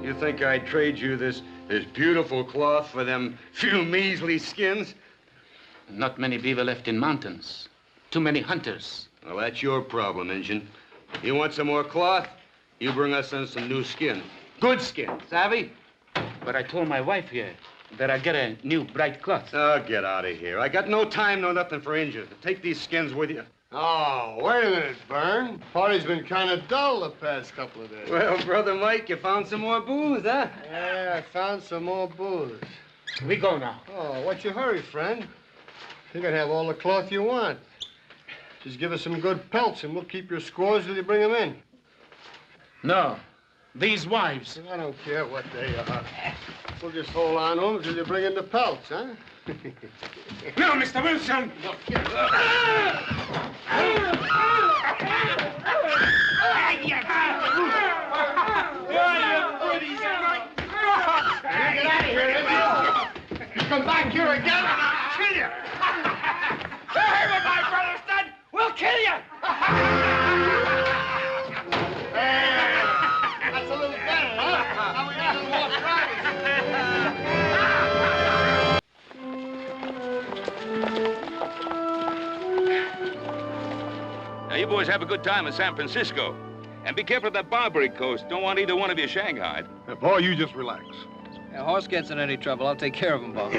You think I'd trade you this beautiful cloth for them few measly skins? Not many beaver left in mountains. Too many hunters. Well, that's your problem, Injun. You want some more cloth? You bring us in some new skin. Good skin, savvy? But I told my wife here that I get a new bright cloth. Oh, get out of here. I got no time, no nothing for Injun. Take these skins with you. Oh, wait a minute, Vern. Party's been kind of dull the past couple of days. Well, Brother Mike, you found some more booze, huh? Yeah, I found some more booze. We go now. Oh, what's your hurry, friend? You can have all the cloth you want. Just give us some good pelts and we'll keep your scores till you bring them in. No. These wives. I don't care what they are. We'll just hold on to them till you bring in the pelts, huh? No, Mr. Wilson! No, get it. Get out of here, you come back here again and I'll kill you. Hey, what my brother's done, we'll kill you! That's a little better, huh? Now we have a little more Now, you boys have a good time in San Francisco. And be careful of that Barbary Coast. Don't want either one of you shanghaied. Boy, you just relax. If a horse gets in any trouble, I'll take care of him, Bob.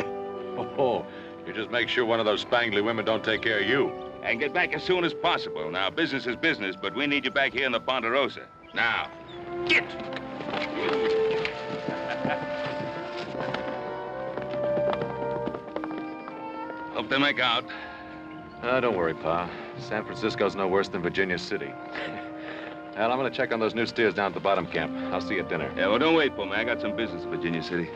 Oh, you just make sure one of those spangly women don't take care of you. And get back as soon as possible. Now, business is business, but we need you back here in the Ponderosa. Now, get! Hope they make out. Don't worry, Pa. San Francisco's no worse than Virginia City. Al, I'm gonna check on those new steers down at the bottom camp. I'll see you at dinner. Yeah, well, don't wait for me. I got some business in Virginia City.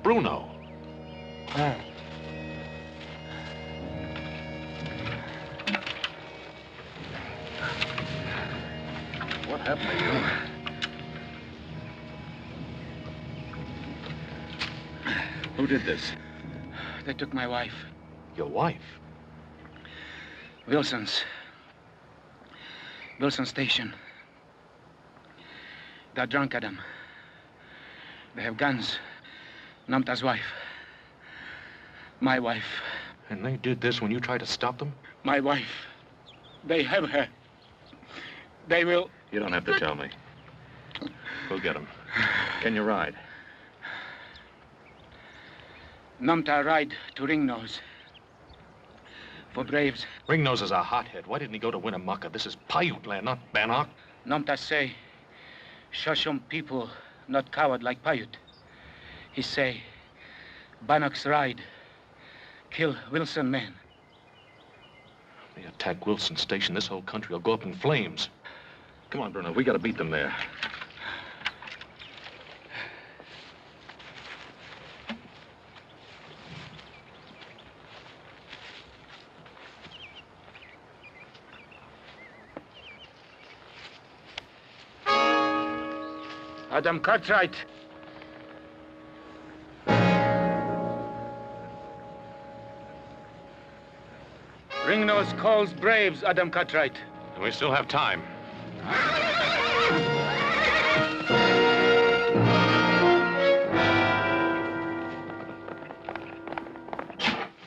Bruno. What happened to you? Who did this? They took my wife. Your wife? Wilson's station. They're drunk at them. They have guns. Namta's wife. My wife. And they did this when you tried to stop them? My wife. They have her. They will... You don't have to tell me. We'll get them. Can you ride? Namta ride to Ringnose. For Braves. Ringnose is a hothead. Why didn't he go to Winnemucca? This is Paiute land, not Bannock. Namta say, Shoshone people not coward like Paiute. He say, Bannock's ride, kill Wilson men. They attack Wilson Station, this whole country will go up in flames. Come on, Bruno, we gotta beat them there. Adam Cartwright. Ringnose calls Braves, Adam Cartwright. We still have time.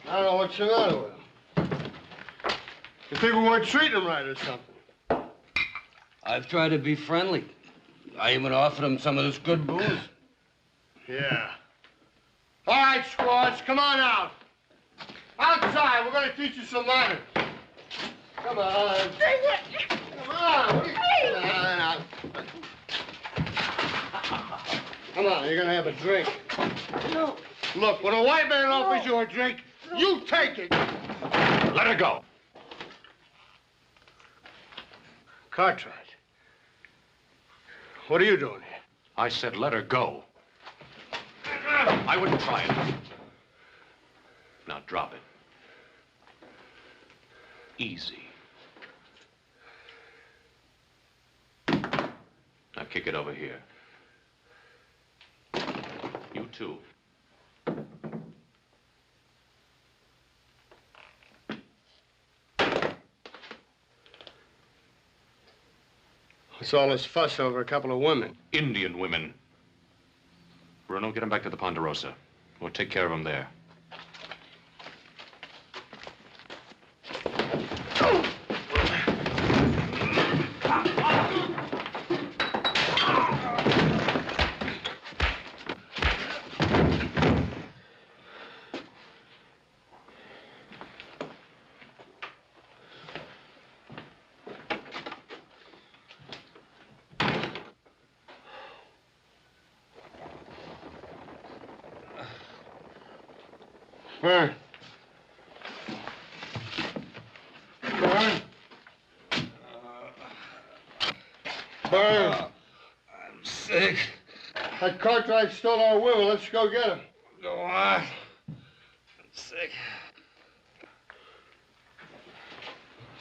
I don't know what's the matter with him. You think we weren't treating him right or something? I've tried to be friendly. I even offered him some of this good booze. Yeah. All right, squads, come on out. Outside, we're going to teach you some manners. Come on. Come on. Come on, you're going to have a drink. No. Look, when a white man offers you a drink, you take it. Let her go. Cartwright. What are you doing here? I said let her go. I wouldn't try it. Now drop it. Easy. Now kick it over here. You too. What's all this fuss over a couple of women? Indian women. Bruno, get him back to the Ponderosa. We'll take care of him there. Burn. Burn. Burn. I'm sick. That Cartwright stole our women. Let's go get him. Go on. I'm sick.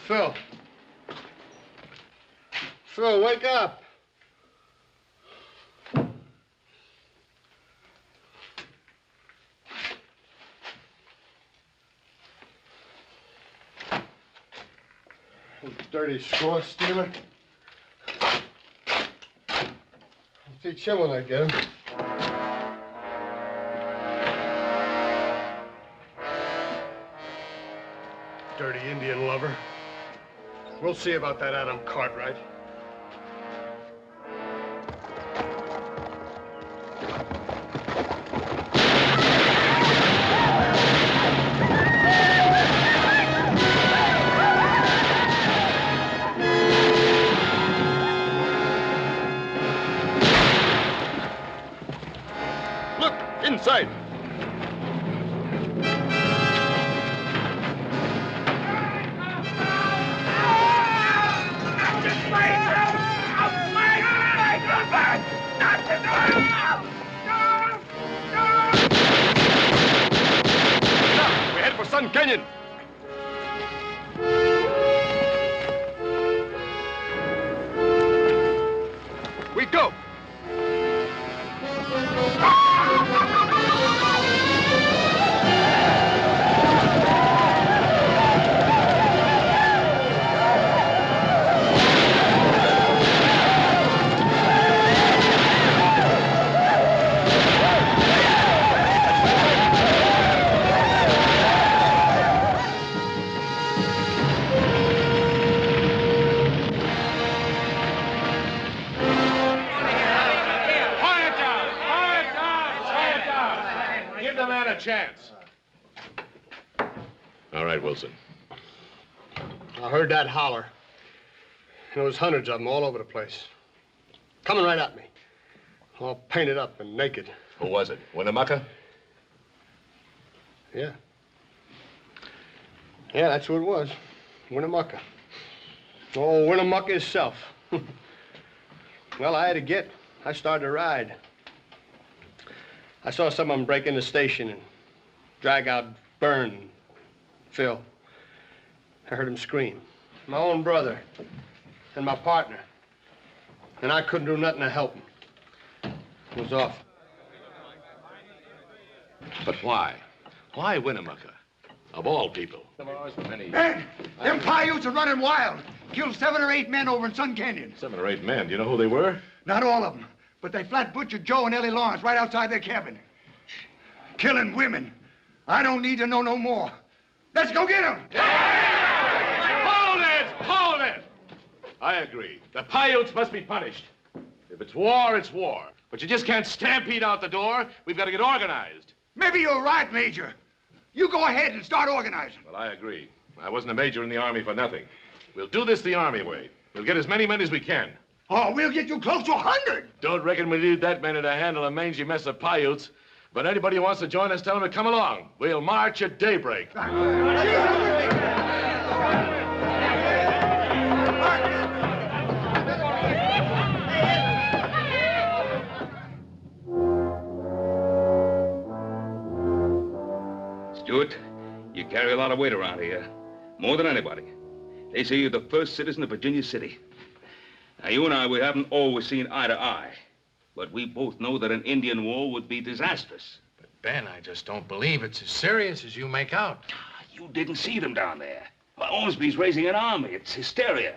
Phil. Phil, wake up. You dirty score stealer. I'll teach him when I get him. Dirty Indian lover. We'll see about that Adam Cartwright. Look, inside. We're headed for Sun Canyon. We go. Chance. All right, Wilson. I heard that holler. There was hundreds of them all over the place. Coming right at me. All painted up and naked. Who was it? Winnemucca? Yeah. Yeah, that's who it was. Winnemucca. Oh, Winnemucca himself. Well, I had to get. I started to ride. I saw some of them break in the station and drag out Byrne and Phil. I heard him scream. My own brother and my partner. And I couldn't do nothing to help him. It was awful. But why? Why Winnemucca? Of all people. Man, them Paiutes are running wild. Killed 7 or 8 men over in Sun Canyon. 7 or 8 men. Do you know who they were? Not all of them, but they flat butchered Joe and Ellie Lawrence right outside their cabin. Killing women. I don't need to know no more. Let's go get them. Hold it! Hold it! I agree. The Paiutes must be punished. If it's war, it's war. But you just can't stampede out the door. We've got to get organized. Maybe you're right, Major. You go ahead and start organizing. Well, I agree. I wasn't a major in the Army for nothing. We'll do this the Army way. We'll get as many men as we can. Oh, we'll get you close to 100. Don't reckon we need that many to handle a mangy mess of Paiutes. But anybody who wants to join us, tell them to come along. We'll march at daybreak. Stewart, you carry a lot of weight around here. More than anybody. They say you're the first citizen of Virginia City. Now, you and I, we haven't always seen eye to eye. But we both know that an Indian war would be disastrous. But, Ben, I just don't believe it's as serious as you make out. You didn't see them down there. Well, Ormsby's raising an army. It's hysteria.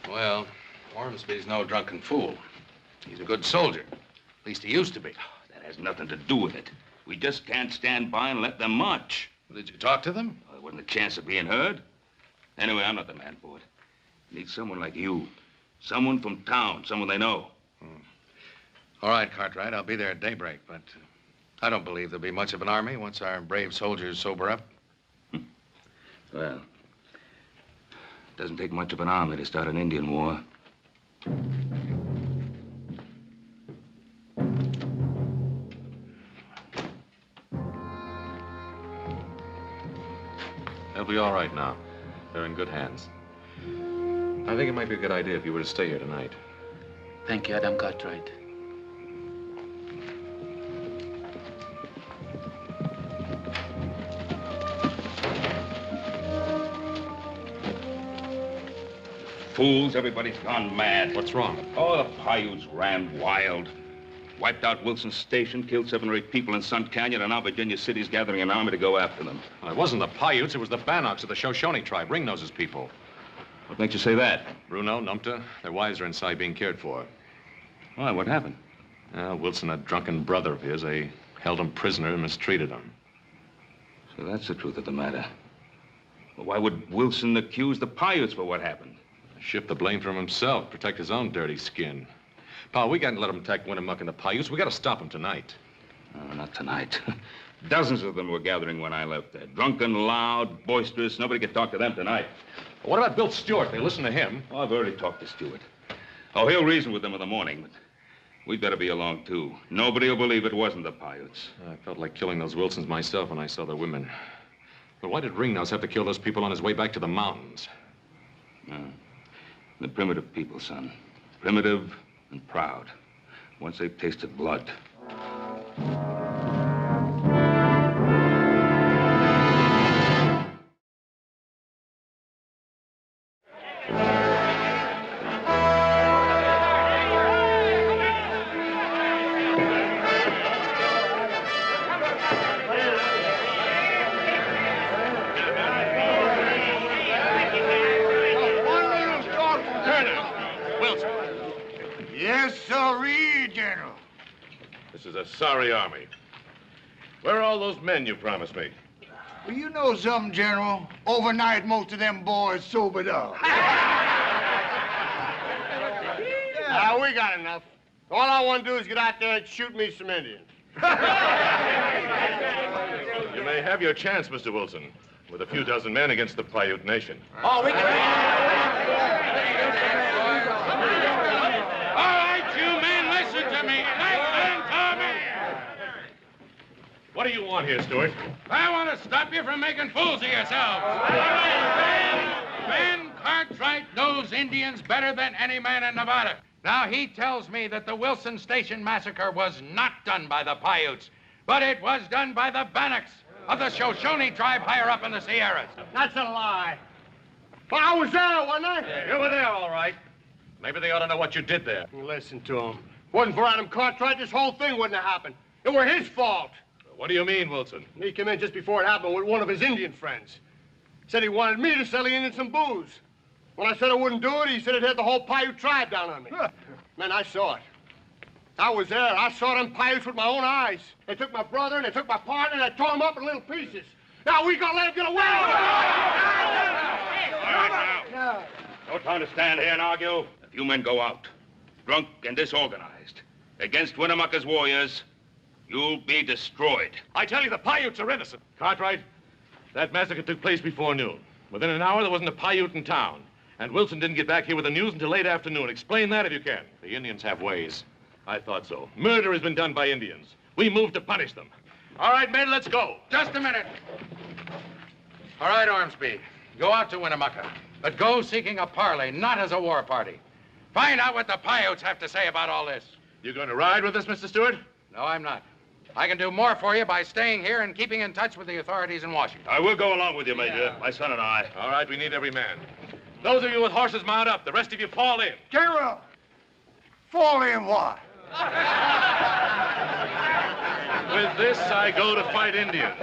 Well, Ormsby's no drunken fool. He's a good soldier. At least he used to be. That has nothing to do with it. We just can't stand by and let them march. Did you talk to them? Well, there wasn't a chance of being heard. Anyway, I'm not the man for it. Need someone like you. Someone from town, someone they know. All right, Cartwright, I'll be there at daybreak, but I don't believe there'll be much of an army once our brave soldiers sober up. Well, it doesn't take much of an army to start an Indian war. They'll be all right now. They're in good hands. I think it might be a good idea if you were to stay here tonight. Thank you, Adam Cartwright. Fools, everybody's gone mad. What's wrong? Oh, the Paiutes ran wild. Wiped out Wilson's station, killed 7 or 8 people in Sun Canyon, and now Virginia City's gathering an army to go after them. Well, it wasn't the Paiutes, it was the Bannocks of the Shoshone tribe, Ringnose's people. What makes you say that? Bruno, Numpta, their wives are inside being cared for. Why, what happened? Wilson, a drunken brother of his, they held him prisoner and mistreated him. So that's the truth of the matter. Well, why would Wilson accuse the Paiutes for what happened? Shift the blame from himself, protect his own dirty skin. Pa, we can't let them attack Winnemucca and the Paiutes. We got to stop them tonight. Oh, not tonight. Dozens of them were gathering when I left there. Drunken, loud, boisterous. Nobody could talk to them tonight. What about Bill Stewart? They listen to him. Oh, I've already talked to Stewart. Oh, he'll reason with them in the morning, but we'd better be along, too. Nobody will believe it wasn't the Paiutes. I felt like killing those Wilsons myself when I saw their women. But why did Ringnose have to kill those people on his way back to the mountains? The primitive people, son. Primitive and proud. Once they've tasted blood. Yes, sirree, General. This is a sorry army. Where are all those men you promised me? Well, you know something, General? Overnight, most of them boys sobered up. We got enough. All I want to do is get out there and shoot me some Indians. You may have your chance, Mr. Wilson, with a few dozen men against the Paiute Nation. Oh, we can... All right, you men, listen to me. Listen to me. What do you want here, Stewart? I want to stop you from making fools of yourselves. Ben Cartwright knows Indians better than any man in Nevada. Now, he tells me that the Wilson Station massacre was not done by the Paiutes, but it was done by the Bannocks of the Shoshone tribe higher up in the Sierras. That's a lie. Well, I was there, wasn't I? You were there, all right. Maybe they ought to know what you did there. Listen to him. Wasn't for Adam Cartwright, this whole thing wouldn't have happened. It were his fault. What do you mean, Wilson? He came in just before it happened with one of his Indian friends. Said he wanted me to sell the Indians some booze. When I said I wouldn't do it, he said it had the whole Paiute tribe down on me. Man, I saw it. I was there. I saw them Paiutes with my own eyes. They took my brother and they took my partner and they tore him up in little pieces. Now we gonna let him get away. All right, now. No time to stand here and argue. If you men go out, drunk and disorganized, against Winnemucca's warriors, you'll be destroyed. I tell you, the Paiutes are innocent. Cartwright, that massacre took place before noon. Within an hour, there wasn't a Paiute in town. And Wilson didn't get back here with the news until late afternoon. Explain that if you can. The Indians have ways. I thought so. Murder has been done by Indians. We moved to punish them. All right, men, let's go. Just a minute. All right, Ormsby. Go out to Winnemucca, but go seeking a parley, not as a war party. Find out what the Paiutes have to say about all this. You going to ride with us, Mr. Stewart? No, I'm not. I can do more for you by staying here and keeping in touch with the authorities in Washington. I will go along with you, Major. My son and I. All right, we need every man. Those of you with horses, mount up. The rest of you fall in. General, fall in what? With this, I go to fight Indians.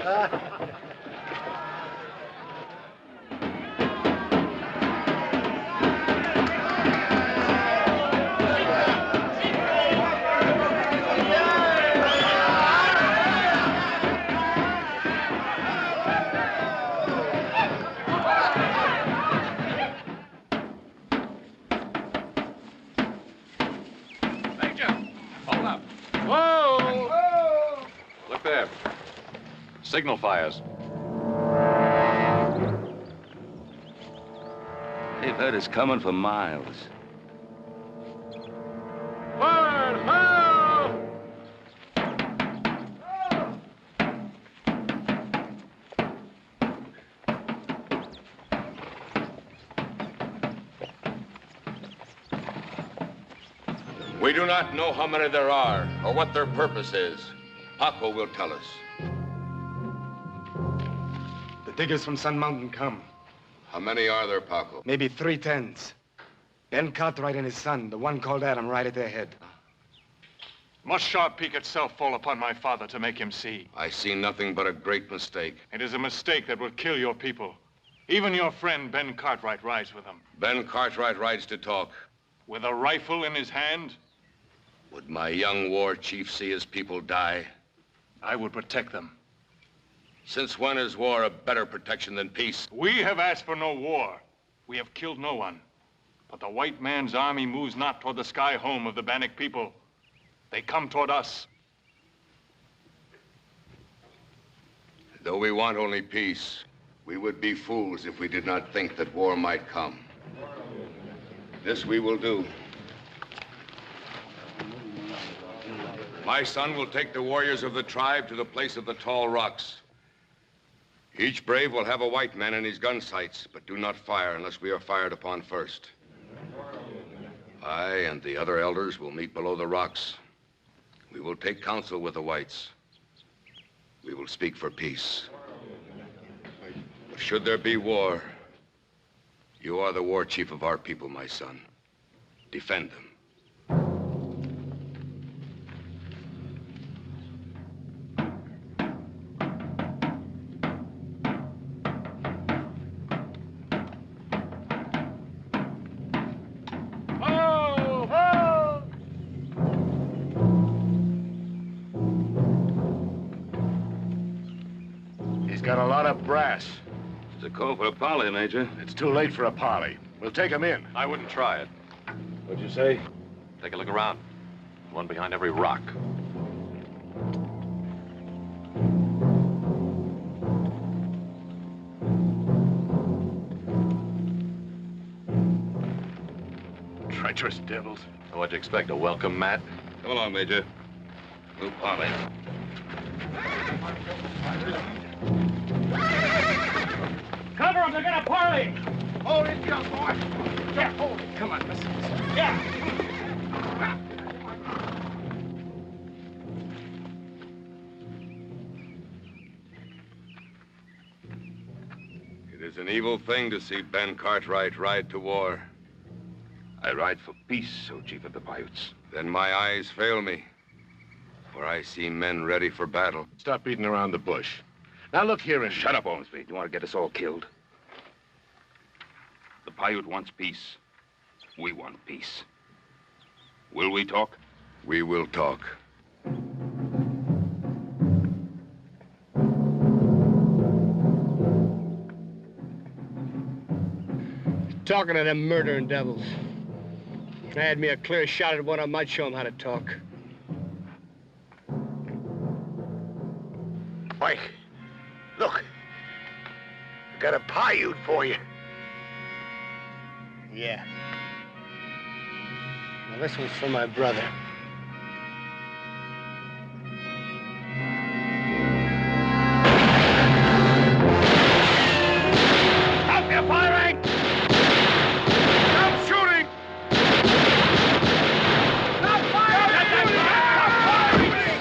Signal fires. They've heard us coming for miles. Forward, ho! We do not know how many there are or what their purpose is. Paco will tell us. The diggers from Sun Mountain come. How many are there, Paco? Maybe 3 10s. Ben Cartwright and his son, the one called Adam, right at their head. Must Sharp Peak itself fall upon my father to make him see? I see nothing but a great mistake. It is a mistake that will kill your people. Even your friend Ben Cartwright rides with them. Ben Cartwright rides to talk. With a rifle in his hand? Would my young war chief see his people die? I would protect them. Since when is war a better protection than peace? We have asked for no war. We have killed no one. But the white man's army moves not toward the sky home of the Bannock people. They come toward us. Though we want only peace, we would be fools if we did not think that war might come. This we will do. My son will take the warriors of the tribe to the place of the tall rocks. Each brave will have a white man in his gun sights, but do not fire unless we are fired upon first. I and the other elders will meet below the rocks. We will take counsel with the whites. We will speak for peace. But should there be war, you are the war chief of our people, my son. Defend them. Got a lot of brass. It's a call for a parley, Major. It's too late for a parley. We'll take him in. I wouldn't try it. What'd you say? Take a look around. One behind every rock. Treacherous devils. What'd you expect, a welcome mat? Come along, Major. We'll parley. Cover them, they're gonna parley! Hold it, young boy. Yeah, hold it. Come on, listen. Yeah. It is an evil thing to see Ben Cartwright ride to war. I ride for peace, O Chief of the Paiutes. Then my eyes fail me, for I see men ready for battle. Stop beating around the bush. Now look here and... Shut up, Ormsby. You want to get us all killed? The Paiute wants peace. We want peace. Will we talk? We will talk. Talking to them murdering devils. If I had me a clear shot at one, I might show them how to talk. Mike, look. I got a Paiute for you. Yeah. Now this one's for my brother. Stop your firing! Stop shooting! Stop firing! Stop firing!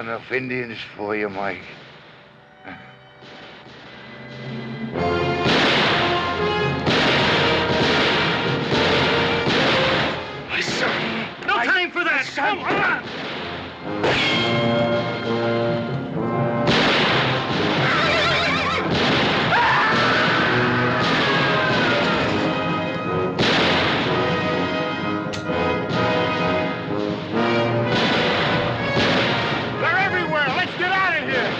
enough Indians for you, Mike. My son! No time for that! Come on! They're everywhere! Let's get out of here!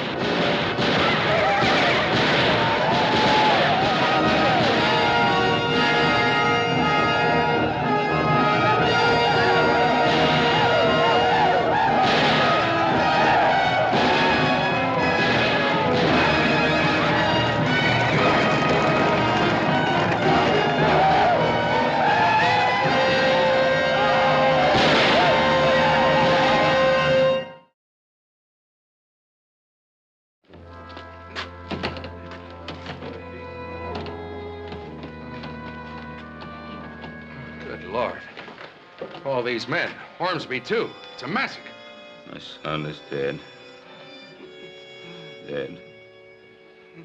Good Lord. All these men. Ormsby, too. It's a massacre. My son is dead. Dead.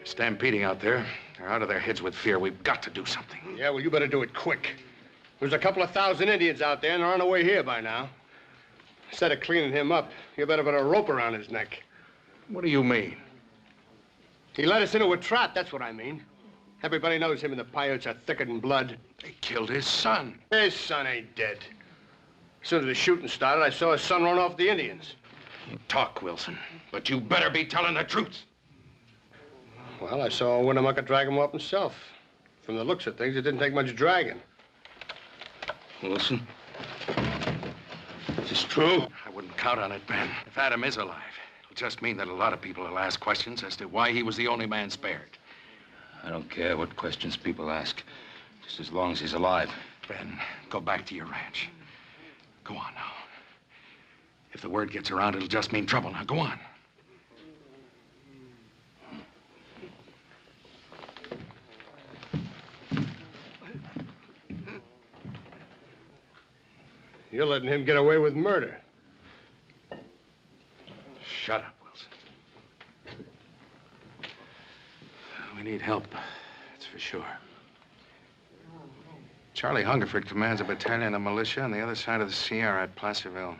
Stampeding out there. They're out of their heads with fear. We've got to do something. Yeah, well, you better do it quick. There's a couple of thousand Indians out there, and they're on their way here by now. Instead of cleaning him up, you better put a rope around his neck. What do you mean? He led us into a trap, that's what I mean. Everybody knows him and the Paiutes are thicker than blood. They killed his son. His son ain't dead. As soon as the shooting started, I saw his son run off the Indians. You talk, Wilson, but you better be telling the truth. Well, I saw Winnemucca drag him off himself. From the looks of things, it didn't take much dragging. Wilson? Is this true? I wouldn't count on it, Ben. If Adam is alive, it'll just mean that a lot of people will ask questions as to why he was the only man spared. I don't care what questions people ask, just as long as he's alive. Ben, go back to your ranch. Go on now. If the word gets around, it'll just mean trouble. Now, go on. You're letting him get away with murder. Shut up, Wilson. We need help, that's for sure. Charlie Hungerford commands a battalion of militia on the other side of the Sierra at Placerville.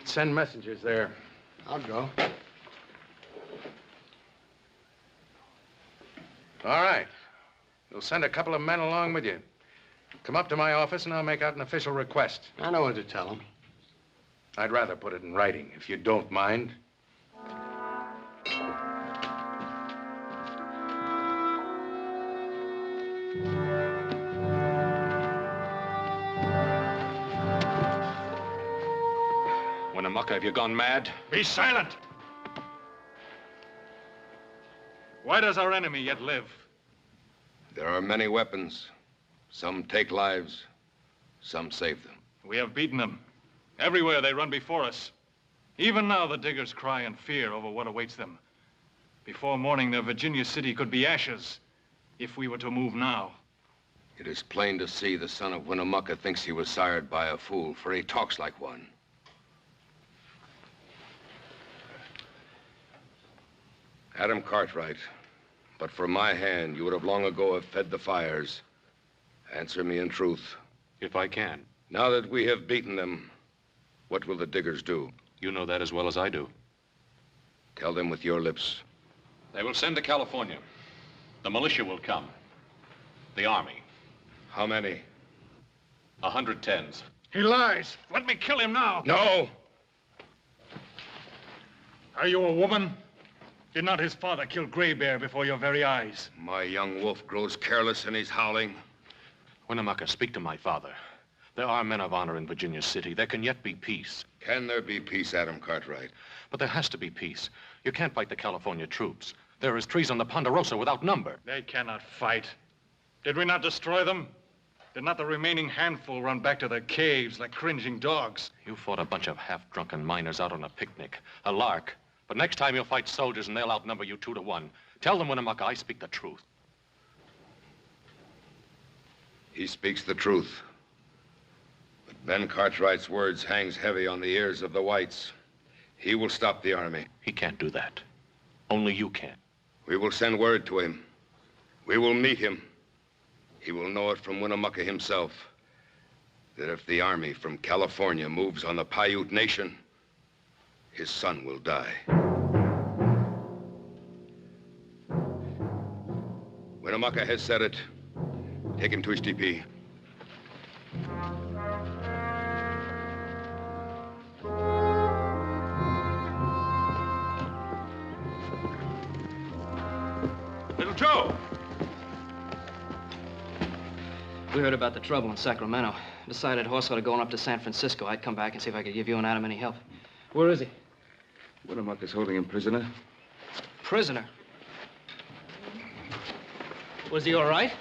Send messengers there. I'll go. All right. You'll send a couple of men along with you. Come up to my office and I'll make out an official request. I know what to tell him. I'd rather put it in writing, if you don't mind. Winnemucca, have you gone mad? Be silent! Why does our enemy yet live? There are many weapons. Some take lives, some save them. We have beaten them. Everywhere they run before us. Even now the diggers cry in fear over what awaits them. Before morning, their Virginia city could be ashes if we were to move now. It is plain to see the son of Winnemucca thinks he was sired by a fool, for he talks like one. Adam Cartwright, but for my hand, you would have long ago have fed the fires. Answer me in truth. If I can. Now that we have beaten them, what will the diggers do? You know that as well as I do. Tell them with your lips. They will send to California. The militia will come. The army. How many? 110s. He lies. Let me kill him now. No! Are you a woman? Did not his father kill Gray Bear before your very eyes? My young wolf grows careless and he's howling. Winnemucca, speak to my father. There are men of honor in Virginia City. There can yet be peace. Can there be peace, Adam Cartwright? But there has to be peace. You can't fight the California troops. There is trees on the Ponderosa without number. They cannot fight. Did we not destroy them? Did not the remaining handful run back to their caves like cringing dogs? You fought a bunch of half-drunken miners out on a picnic. A lark. But next time you'll fight soldiers and they'll outnumber you 2 to 1. Tell them, Winnemucca, I speak the truth. He speaks the truth. But Ben Cartwright's words hangs heavy on the ears of the whites. He will stop the army. He can't do that. Only you can. We will send word to him. We will meet him. He will know it from Winnemucca himself that if the army from California moves on the Paiute Nation, his son will die. Winnemucca has said it. Take him to his TP. Little Joe! We heard about the trouble in Sacramento. Decided horse started going up to San Francisco. I'd come back and see if I could give you and Adam any help. Where is he? Winnemucca's holding him prisoner. Prisoner? Was he all right?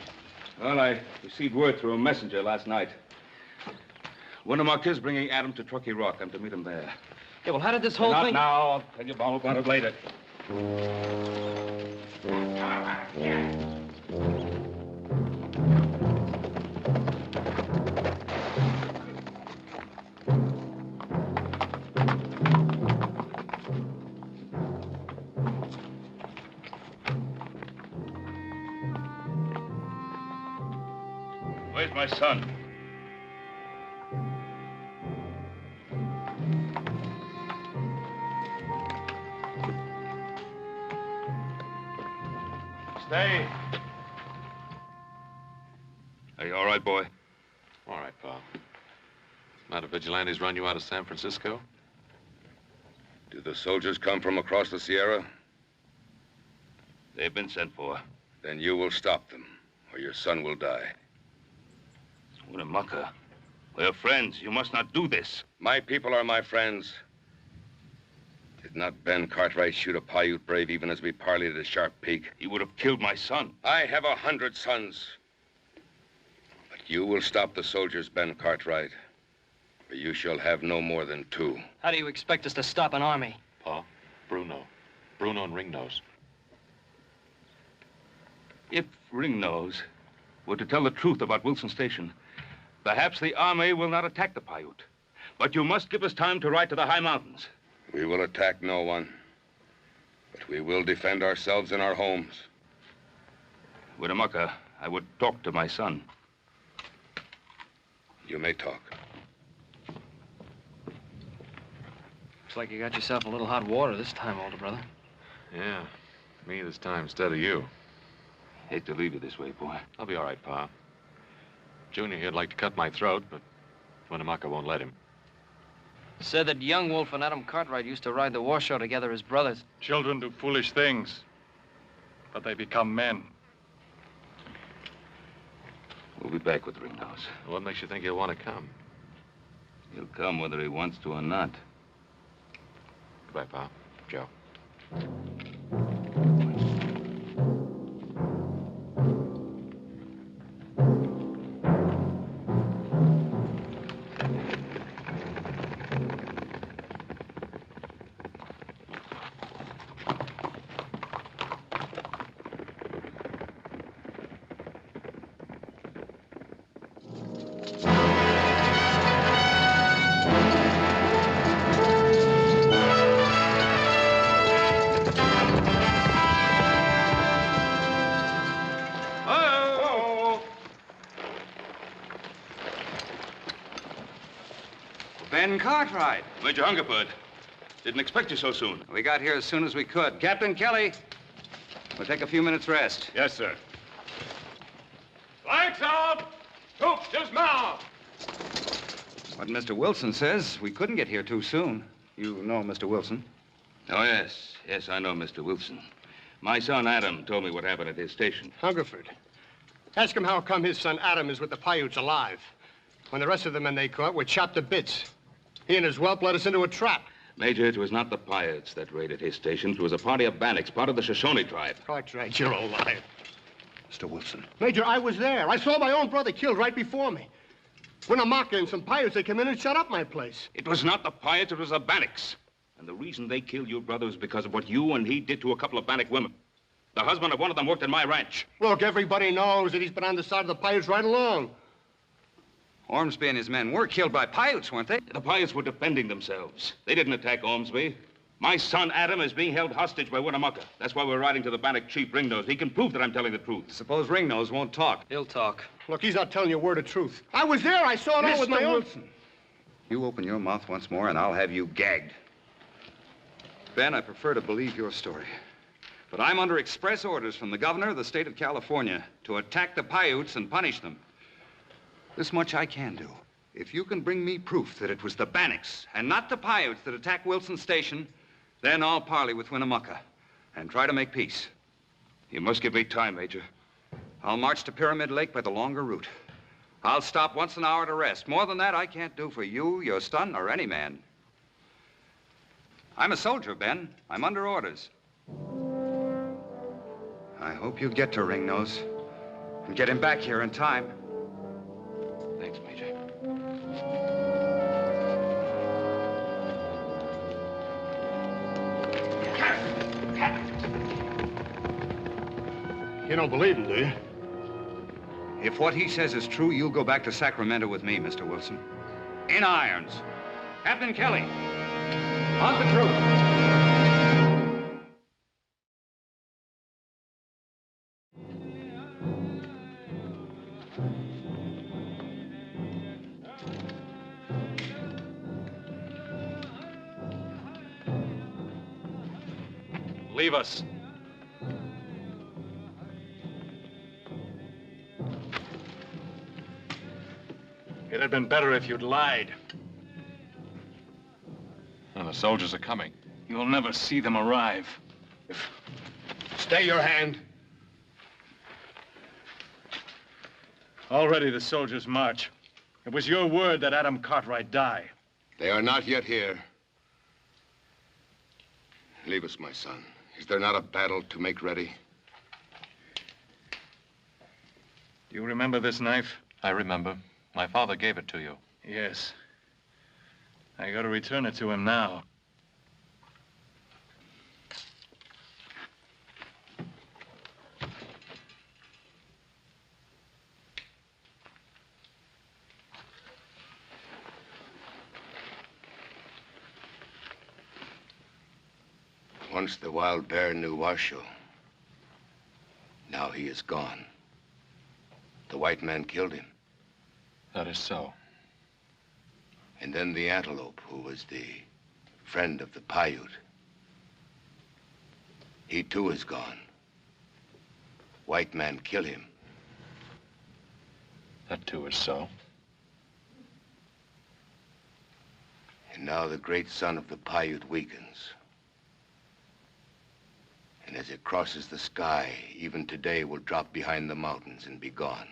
Well, I received word through a messenger last night. Winnemucca's bringing Adam to Truckee Rock. I'm to meet him there. Yeah, well, how did this whole Not thing... now. I'll tell you all about it later. Where's my son? Stay. Are you all right, boy? All right, pal. Not if vigilantes run you out of San Francisco? Do the soldiers come from across the Sierra? They've been sent for. Then you will stop them, or your son will die. Winnemucca, we're friends. You must not do this. My people are my friends. Did not Ben Cartwright shoot a Paiute brave even as we parleyed at Sharp Peak? He would have killed my son. I have 100 sons. But you will stop the soldiers, Ben Cartwright. For you shall have no more than 2. How do you expect us to stop an army? Pa, Bruno. Bruno and Ringnose. If Ringnose were to tell the truth about Wilson Station, perhaps the army will not attack the Paiute. But you must give us time to ride to the high mountains. We will attack no one. But we will defend ourselves in our homes. Winnemucca, I would talk to my son. You may talk. Looks like you got yourself a little hot water this time, older brother. Yeah, me this time instead of you. Hate to leave you this way, boy. I'll be all right, Pa. Junior here'd like to cut my throat, but Winnemucca won't let him. Said that young Wolf and Adam Cartwright used to ride the war show together as brothers. Children do foolish things, but they become men. We'll be back with Ringnose. What makes you think he'll want to come? He'll come whether he wants to or not. Goodbye, Pa. Joe. Ben Cartwright. Major Hungerford. Didn't expect you so soon. We got here as soon as we could. Captain Kelly, we'll take a few minutes rest. Yes, sir. Flanks out! Troops dismount! What Mr. Wilson says, we couldn't get here too soon. You know Mr. Wilson? Oh, yes. Yes, I know Mr. Wilson. My son, Adam, told me what happened at his station. Hungerford. Ask him how come his son Adam is with the Paiutes alive, when the rest of the men they caught were chopped to bits. He and his whelp led us into a trap. Major, it was not the Paiutes that raided his station. It was a party of Bannocks, part of the Shoshone tribe. Cartwright, you're a liar. Mr. Wilson. Major, I was there. I saw my own brother killed right before me. Winnemucca and some Paiutes, they came in and shut up my place. It was not the Paiutes, it was the Bannocks. And the reason they killed your brother was because of what you and he did to a couple of Bannock women. The husband of one of them worked at my ranch. Look, everybody knows that he's been on the side of the Paiutes right along. Ormsby and his men were killed by Paiutes, weren't they? The Paiutes were defending themselves. They didn't attack Ormsby. My son, Adam, is being held hostage by Winnemucca. That's why we're riding to the Bannock chief, Ringnose. He can prove that I'm telling the truth. Suppose Ringnose won't talk. He'll talk. Look, he's not telling you a word of truth. I was there. I saw it all with my own... Wilson. You open your mouth once more, and I'll have you gagged. Ben, I prefer to believe your story. But I'm under express orders from the governor of the state of California to attack the Paiutes and punish them. This much I can do. If you can bring me proof that it was the Bannocks and not the Paiutes that attacked Wilson Station, then I'll parley with Winnemucca and try to make peace. You must give me time, Major. I'll march to Pyramid Lake by the longer route. I'll stop once an hour to rest. More than that, I can't do for you, your son, or any man. I'm a soldier, Ben. I'm under orders. I hope you get to Ringnose and get him back here in time. Thanks, Major. You don't believe him, do you? If what he says is true, you'll go back to Sacramento with me, Mr. Wilson. In irons. Captain Kelly, on patrol. Leave us. It had been better if you'd lied. And the soldiers are coming. You'll never see them arrive. Stay your hand. Already the soldiers march. It was your word that Adam Cartwright die. They are not yet here. Leave us, my son. Is there not a battle to make ready? Do you remember this knife? I remember. My father gave it to you. Yes. I gotta return it to him now. Once the wild bear knew Washoe. Now he is gone. The white man killed him. That is so. And then the antelope, who was the friend of the Paiute. He too is gone. White man kill him. That too is so. And now the great sun of the Paiute weakens. And as it crosses the sky, even today will drop behind the mountains and be gone.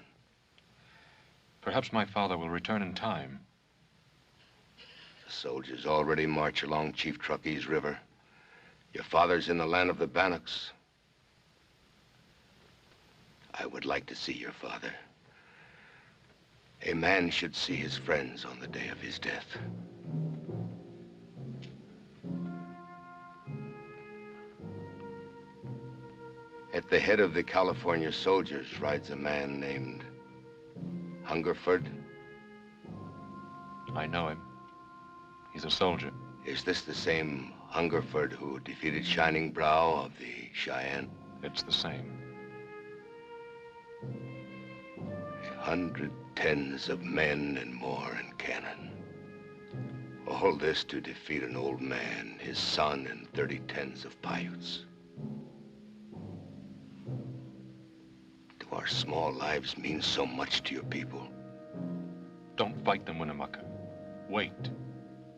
Perhaps my father will return in time. The soldiers already march along Chief Truckee's River. Your father's in the land of the Bannocks. I would like to see your father. A man should see his friends on the day of his death. At the head of the California soldiers rides a man named Hungerford. I know him. He's a soldier. Is this the same Hungerford who defeated Shining Brow of the Cheyenne? It's the same. 100 tens of men and more and cannon. All this to defeat an old man, his son, and 30 tens of Paiutes. Do our small lives mean so much to your people? Don't fight them, Winnemucca. Wait.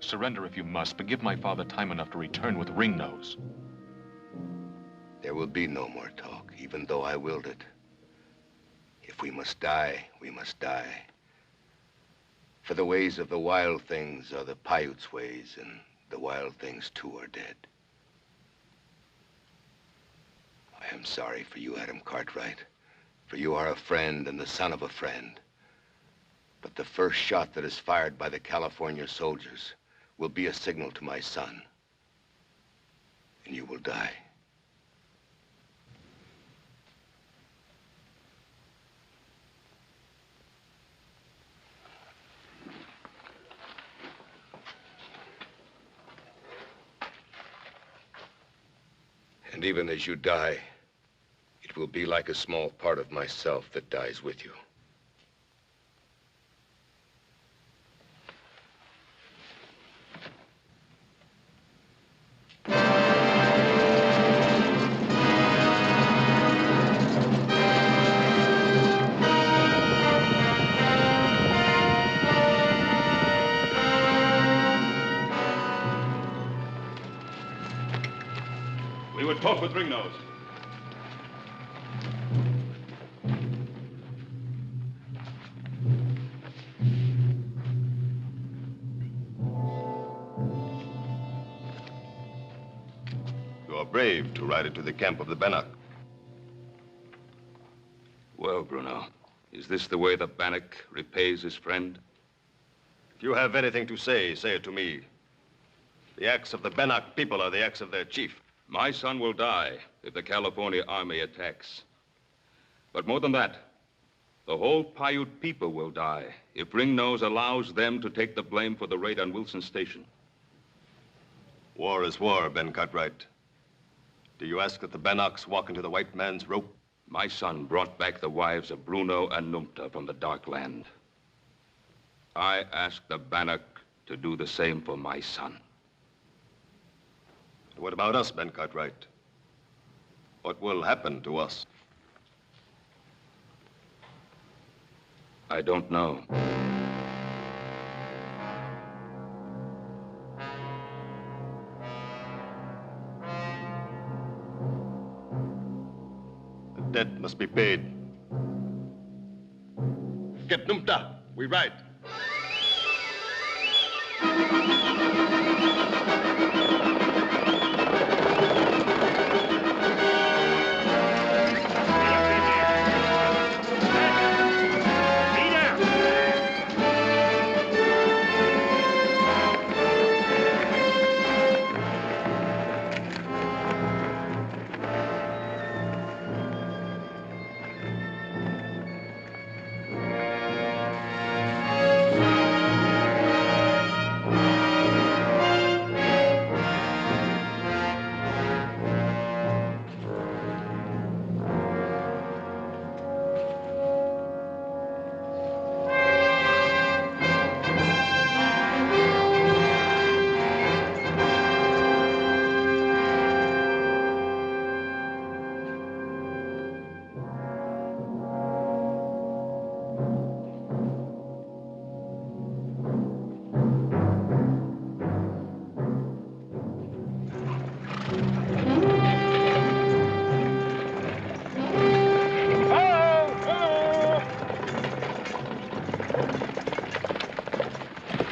Surrender if you must, but give my father time enough to return with Ringnose. There will be no more talk, even though I willed it. If we must die, we must die. For the ways of the wild things are the Paiutes' ways, and the wild things too are dead. I am sorry for you, Adam Cartwright, for you are a friend and the son of a friend. But the first shot that is fired by the California soldiers will be a signal to my son, and you will die. And even as you die, it will be like a small part of myself that dies with you. We would talk with Ringnose. You are brave to ride into the camp of the Bannock. Well, Bruno, is this the way the Bannock repays his friend? If you have anything to say, say it to me. The acts of the Bannock people are the acts of their chief. My son will die if the California army attacks. But more than that, the whole Paiute people will die if Ringnose allows them to take the blame for the raid on Wilson Station. War is war, Ben Cartwright. Do you ask that the Bannocks walk into the white man's rope? My son brought back the wives of Bruno and Numta from the Dark Land. I ask the Bannock to do the same for my son. What about us, Ben Cartwright? What will happen to us? I don't know. The debt must be paid. Get Numta. We ride.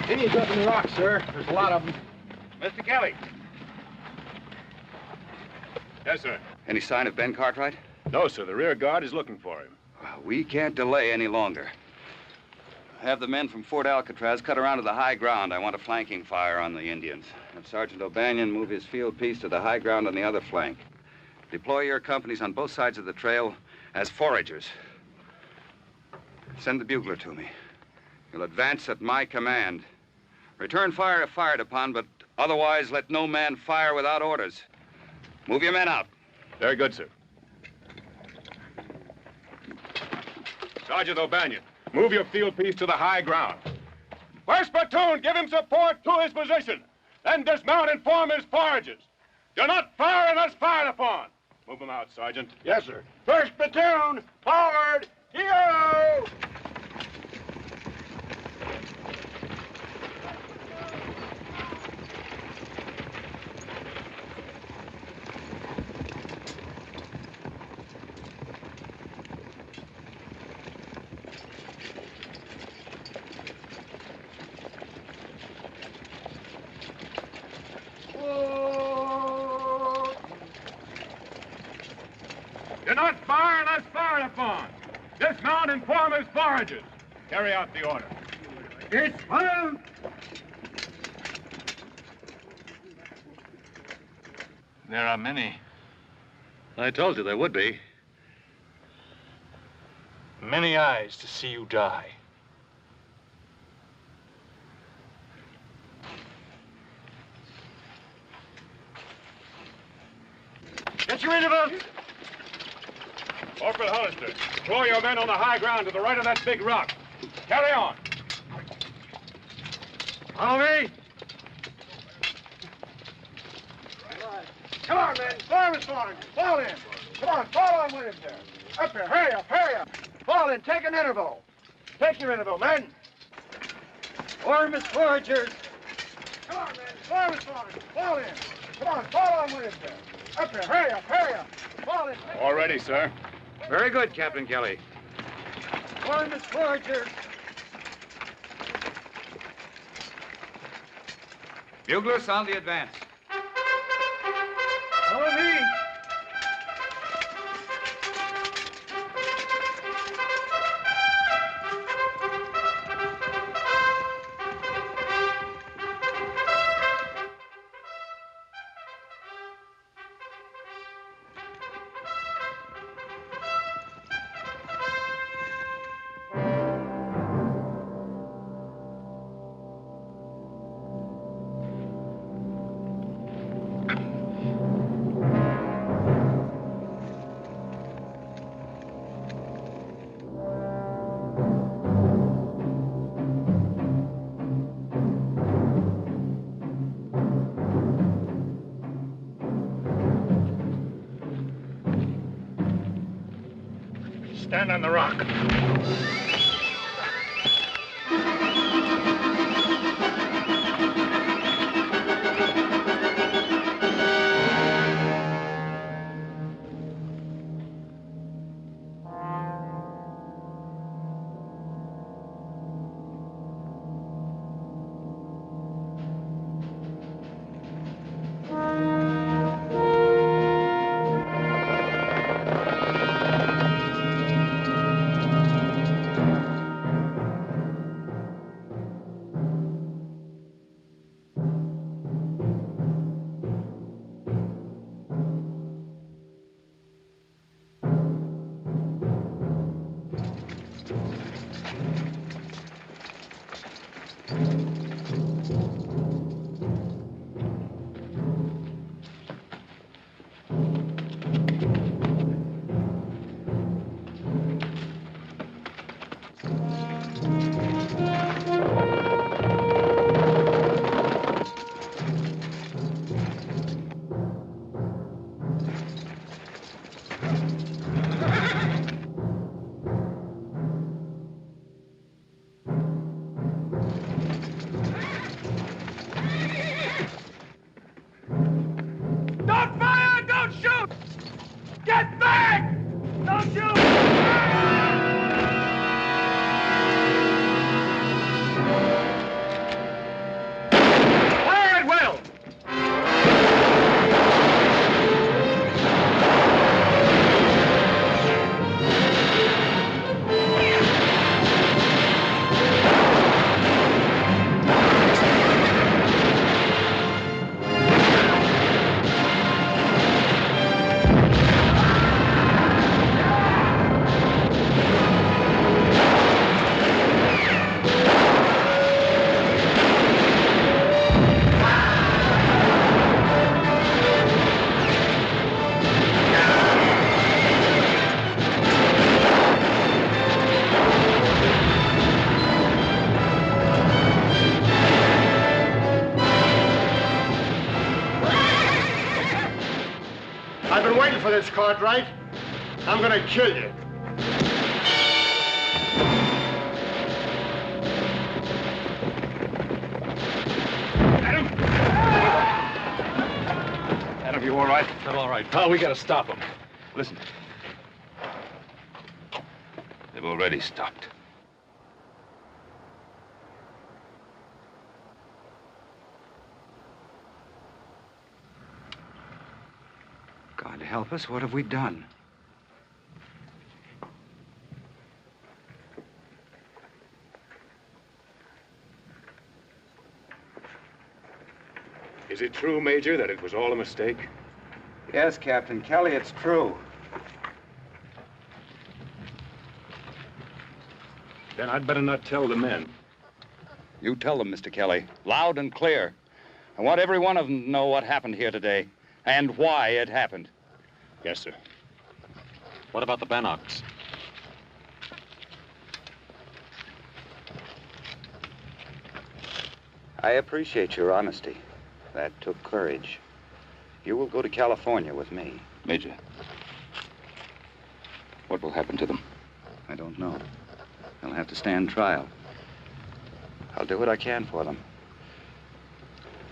Indians up in the rocks, sir. There's a lot of them. Mr. Kelly. Yes, sir. Any sign of Ben Cartwright? No, sir. The rear guard is looking for him. Well, we can't delay any longer. Have the men from Fort Alcatraz cut around to the high ground. I want a flanking fire on the Indians. Have Sergeant O'Banion move his field piece to the high ground on the other flank. Deploy your companies on both sides of the trail as foragers. Send the bugler to me. You'll advance at my command. Return fire if fired upon, but otherwise let no man fire without orders. Move your men out. Very good, sir. Sergeant O'Banion, move your field piece to the high ground. First platoon, give him support to his position. Then dismount and form his foragers. Do not fire unless fired upon. Move them out, Sergeant. Yes, sir. First platoon, forward, hero! Do not fire unless fired upon. Dismount and form as foragers. Carry out the order. It's moved. There are many. I told you there would be. Many eyes to see you die. Get your intervals. Corporal Hollister, deploy your men on the high ground to the right of that big rock. Carry on. Follow me. Come on, men. Form is falling. Fall in. Come on, fall on with him there. Up here. Hurry up, hurry up. Fall in. Take an interval. Take your interval, men. Form is foragers. Come on, men. Form is falling. Fall in. Come on, fall on with him there. Up here. Hurry up, hurry up. Fall in. All ready, sir. Very good, Captain Kelly. Form is foragers. Bugler, sound the advance. Follow me. Stand on the rock. Don't fire! Don't shoot! Get back! Don't shoot! Fire at will! I've been waiting for this, Cartwright. I'm gonna kill you. Adam, you all right? I'm all right. Oh, we gotta stop him. Listen. They've already stopped. God help us, what have we done? Is it true, Major, that it was all a mistake? Yes, Captain Kelly, it's true. Then I'd better not tell the men. You tell them, Mr. Kelly, loud and clear. I want every one of them to know what happened here today and why it happened. Yes, sir. What about the Bannocks? I appreciate your honesty. That took courage. You will go to California with me. Major, what will happen to them? I don't know. They'll have to stand trial. I'll do what I can for them.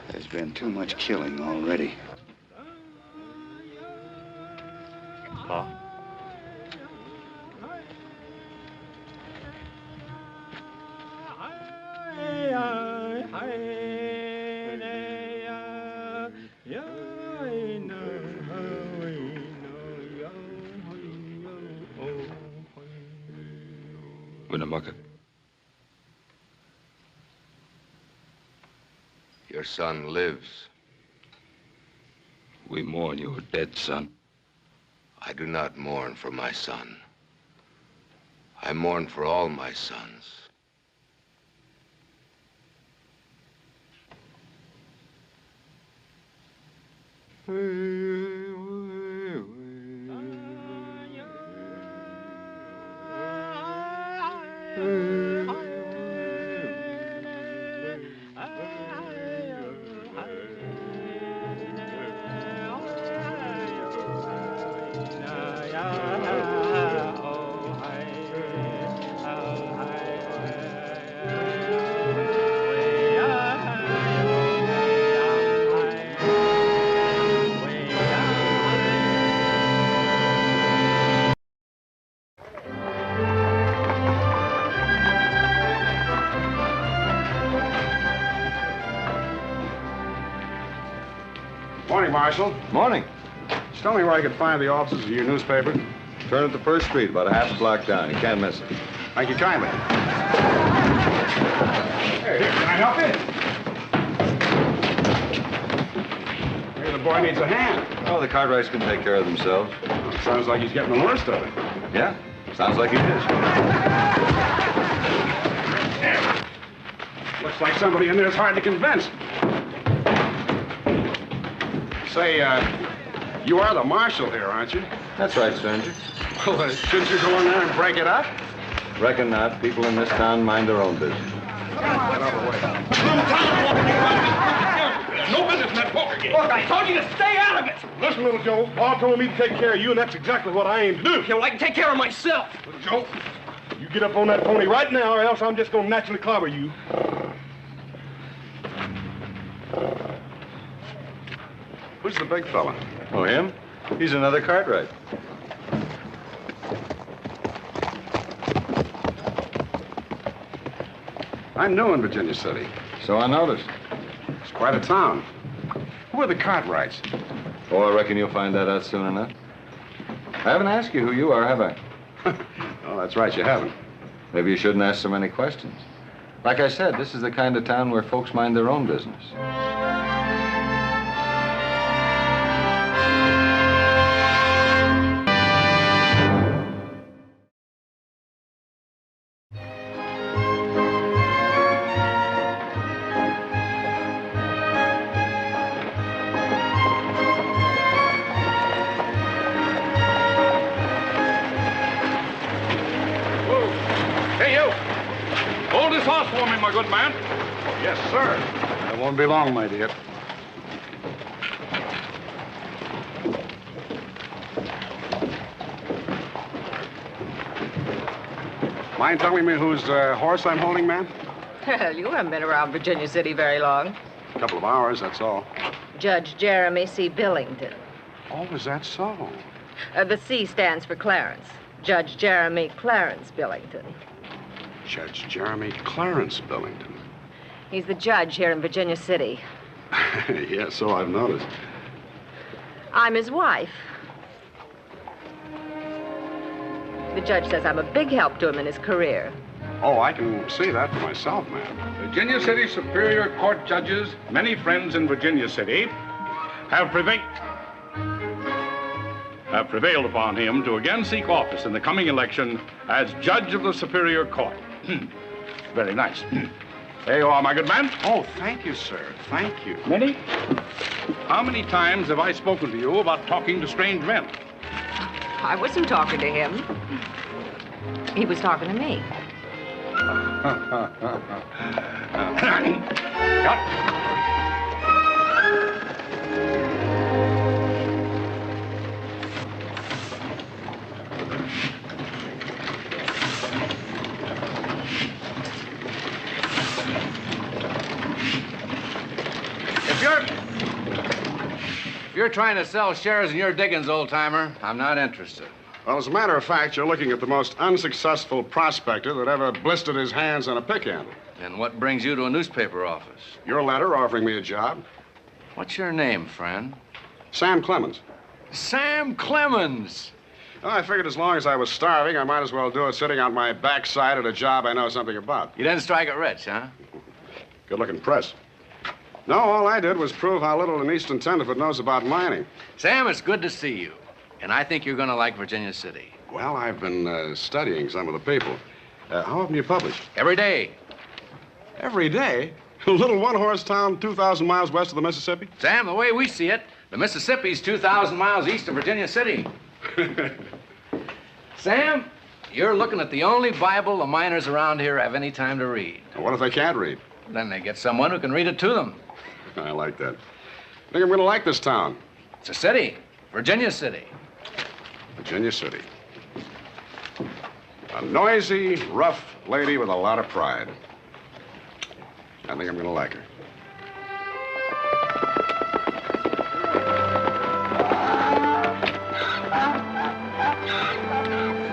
There's been too much killing already. Pa? Winnemucca. Your son lives. We mourn your dead son. I do not mourn for my son. I mourn for all my sons. Morning, Marshal. Morning. Just tell me where I can find the offices of your newspaper. Turn at the first street, about a half a block down. You can't miss it. Thank you kindly. Hey, can I help you? Maybe the boy needs a hand. Oh, the Cartwrights can take care of themselves. Well, it sounds like he's getting the worst of it. Yeah, sounds like he is. Looks like somebody in there is hard to convince. Say, you are the marshal here, aren't you? That's right, stranger. Well, shouldn't you go in there and break it up? Reckon not. People in this town mind their own business. Get out of the way. No business in that poker game. Look, I told you to stay out of it. Listen, little Joe. Pa told me to take care of you, and that's exactly what I aim to do. Yeah, well, I can take care of myself. Little Joe, you get up on that pony right now, or else I'm just going to naturally clobber you. Who's the big fella? Oh, him? He's another Cartwright. I'm new in Virginia City. So I noticed. It's quite a town. Who are the Cartwrights? Oh, I reckon you'll find that out soon enough. I haven't asked you who you are, have I? Oh, that's right, you haven't. Maybe you shouldn't ask so many questions. Like I said, this is the kind of town where folks mind their own business. For me, my good man. Oh, yes, sir. That won't be long, my dear. Mind telling me whose horse I'm holding, ma'am? Well, you haven't been around Virginia City very long. A couple of hours, that's all. Judge Jeremy C. Billington. Oh, is that so? The C stands for Clarence. Judge Jeremy Clarence Billington. Judge Jeremy Clarence Billington. He's the judge here in Virginia City. Yes, so I've noticed. I'm his wife. The judge says I'm a big help to him in his career. Oh, I can see that for myself, ma'am. Virginia City Superior Court judges, many friends in Virginia City, have prevailed upon him to again seek office in the coming election as judge of the Superior Court. Very nice. There you are, my good man. Oh, thank you, sir. Thank you. Many? How many times have I spoken to you about talking to strange men? I wasn't talking to him. He was talking to me. If you're trying to sell shares in your diggings, old-timer, I'm not interested. Well, as a matter of fact, you're looking at the most unsuccessful prospector that ever blistered his hands on a pick handle. And what brings you to a newspaper office? Your letter offering me a job. What's your name, friend? Sam Clemens. Sam Clemens! Well, I figured as long as I was starving, I might as well do it sitting on my backside at a job I know something about. You didn't strike it rich, huh? Good-looking press. No, all I did was prove how little an Eastern tenderfoot knows about mining. Sam, it's good to see you. And I think you're going to like Virginia City. Well, I've been studying some of the people. How often do you publish? Every day. Every day? A little one-horse town 2,000 miles west of the Mississippi? Sam, the way we see it, the Mississippi's 2,000 miles east of Virginia City. Sam, you're looking at the only Bible the miners around here have any time to read. What if they can't read? Then they get someone who can read it to them. I like that. I think I'm going to like this town. It's a city. Virginia City. Virginia City. A noisy, rough lady with a lot of pride. I think I'm going to like her.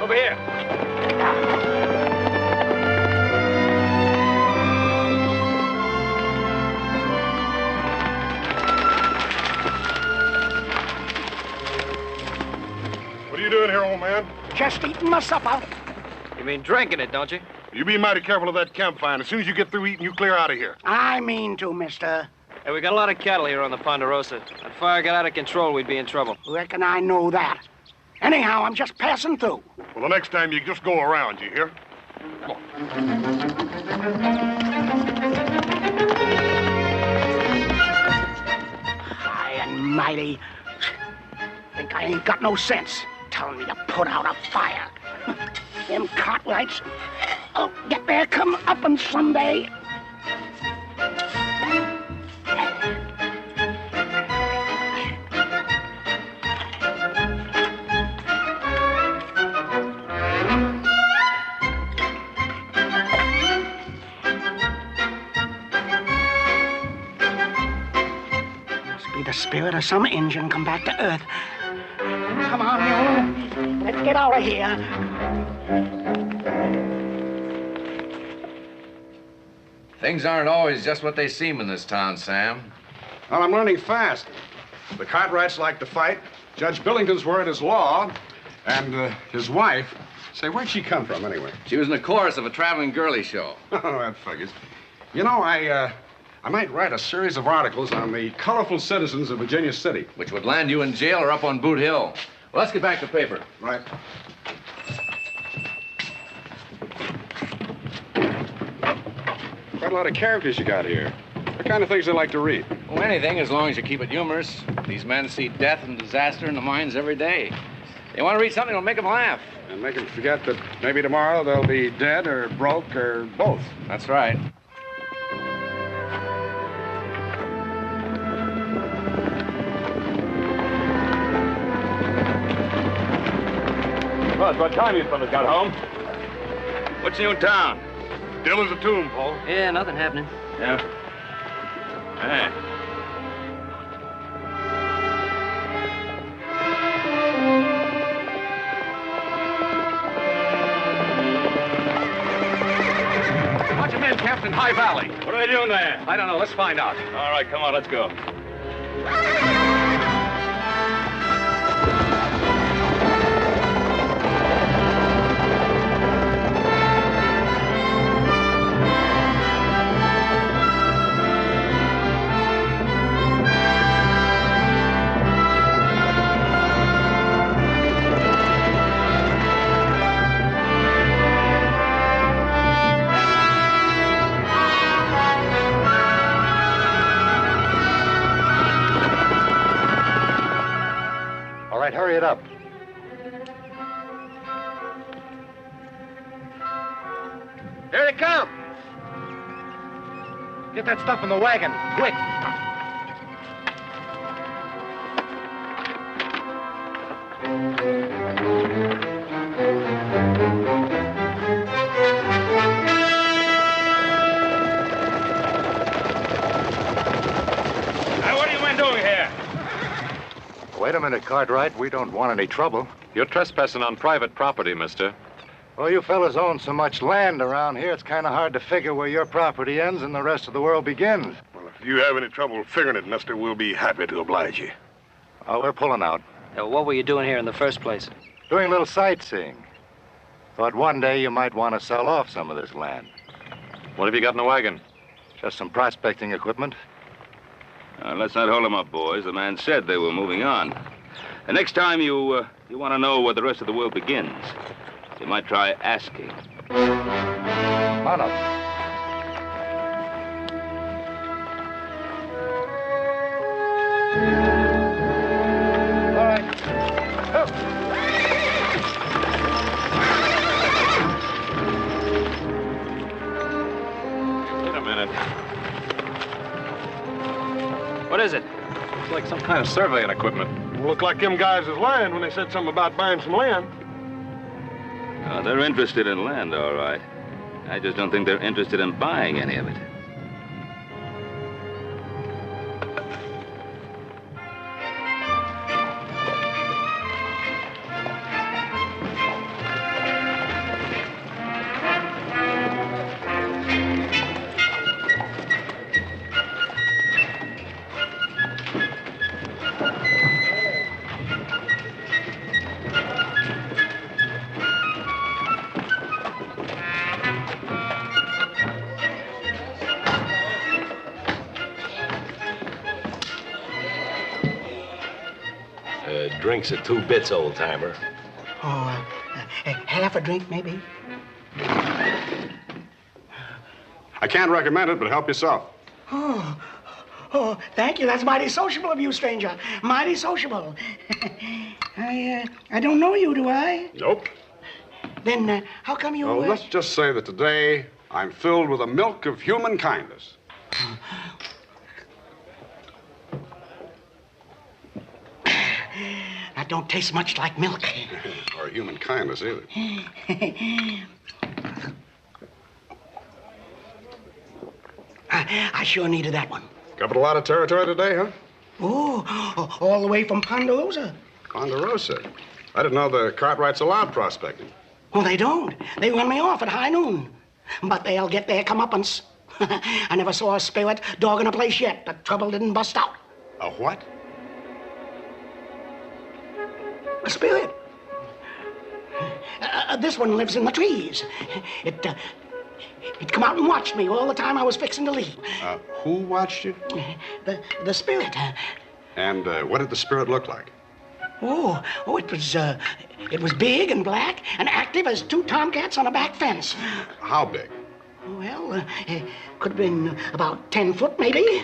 Over here. What are you doing here, old man? Just eating my supper. You mean drinking it, don't you? You be mighty careful of that campfire. As soon as you get through eating, you clear out of here. I mean to, mister. Hey, we got a lot of cattle here on the Ponderosa. If fire got out of control, we'd be in trouble. Reckon I know that. Anyhow, I'm just passing through. Well, the next time you just go around, you hear? High and mighty. Think I ain't got no sense. Telling me to put out a fire. Them Cartwrights. Oh, get their comeuppance someday. Must be the spirit of some engine come back to Earth. Come on, Mule. Let's get out of here. Things aren't always just what they seem in this town, Sam. Well, I'm learning fast. The Cartwrights like to fight. Judge Billington's word is law. And his wife... Say, where'd she come from, anyway? She was in the chorus of a traveling girly show. Oh, that figures. You know, I might write a series of articles on the colorful citizens of Virginia City. Which would land you in jail or up on Boot Hill. Well, let's get back to paper. Right. Quite a lot of characters you got here. What kind of things they like to read? Well, anything, as long as you keep it humorous. These men see death and disaster in the mines every day. They want to read something that'll make them laugh. And make them forget that maybe tomorrow they'll be dead or broke or both. That's right. Well, it's about time you fellas got home. What's new in town? Still as a tomb, Paul. Yeah, nothing happening. Yeah. Hey. Bunch of men camped in High Valley. What are they doing there? I don't know. Let's find out. All right, come on, let's go. Hurry it Get that stuff in the wagon, quick. What are you men doing here? Wait a minute, Cartwright. We don't want any trouble. You're trespassing on private property, mister. Well, you fellas own so much land around here, it's kind of hard to figure where your property ends and the rest of the world begins. Well, if you have any trouble figuring it, mister, we'll be happy to oblige you. Oh, we're pulling out. What were you doing here in the first place? Doing a little sightseeing. Thought one day you might want to sell off some of this land. What have you got in the wagon? Just some prospecting equipment. Let's not hold them up, boys. The man said they were moving on. The next time you want to know where the rest of the world begins, you might try asking. Come on up. All right. Wait a minute. What is it? It's like some kind of surveying equipment. Looked like them guys' land when they said something about buying some land. They're interested in land, all right. I just don't think they're interested in buying any of it. Drinks are 2 bits, old-timer. Oh, half a drink, maybe? I can't recommend it, but help yourself. Oh, thank you. That's mighty sociable of you, stranger. Mighty sociable. I don't know you, do I? Nope. Then how come you... Well, let's just say that today I'm filled with the milk of human kindness. That don't taste much like milk. Or human kindness, either. I sure needed that one. Covered a lot of territory today, huh? Oh, all the way from Ponderosa. Ponderosa? I didn't know the Cartwrights allowed prospecting. Well, they don't. They run me off at high noon. But they'll get their comeuppance. I never saw a spirit dogging a place yet. The trouble didn't bust out. A what? A spirit. This one lives in the trees. It come out and watched me all the time I was fixing to leave. Who watched you? The spirit. And what did the spirit look like? Oh, it was big and black and active as 2 tomcats on a back fence. How big? Well, could have been about 10 foot, maybe.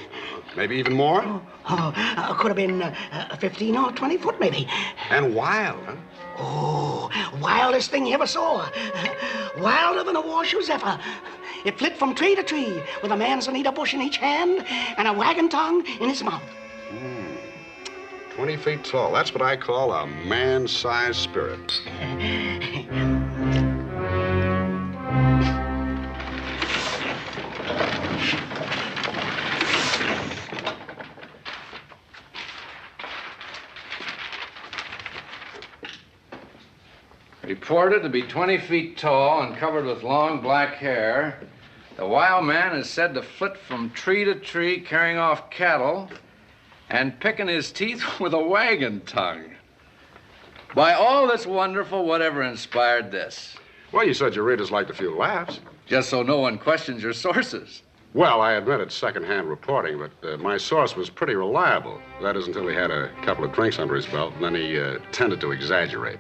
Maybe even more? Could have been 15 or 20 foot, maybe. And wild, huh? Oh, wildest thing you ever saw. Wilder than a Washoe zephyr. It flit from tree to tree with a manzanita bush in each hand and a wagon tongue in his mouth. 20 feet tall. That's what I call a man-sized spirit. Reported to be 20 feet tall and covered with long black hair. The wild man is said to flit from tree to tree carrying off cattle and picking his teeth with a wagon tongue. By all that's wonderful, whatever inspired this? Well, you said your readers liked a few laughs. Just so no one questions your sources. Well, I admit it's second-hand reporting, but my source was pretty reliable. That is until he had a couple of drinks under his belt, and then he tended to exaggerate.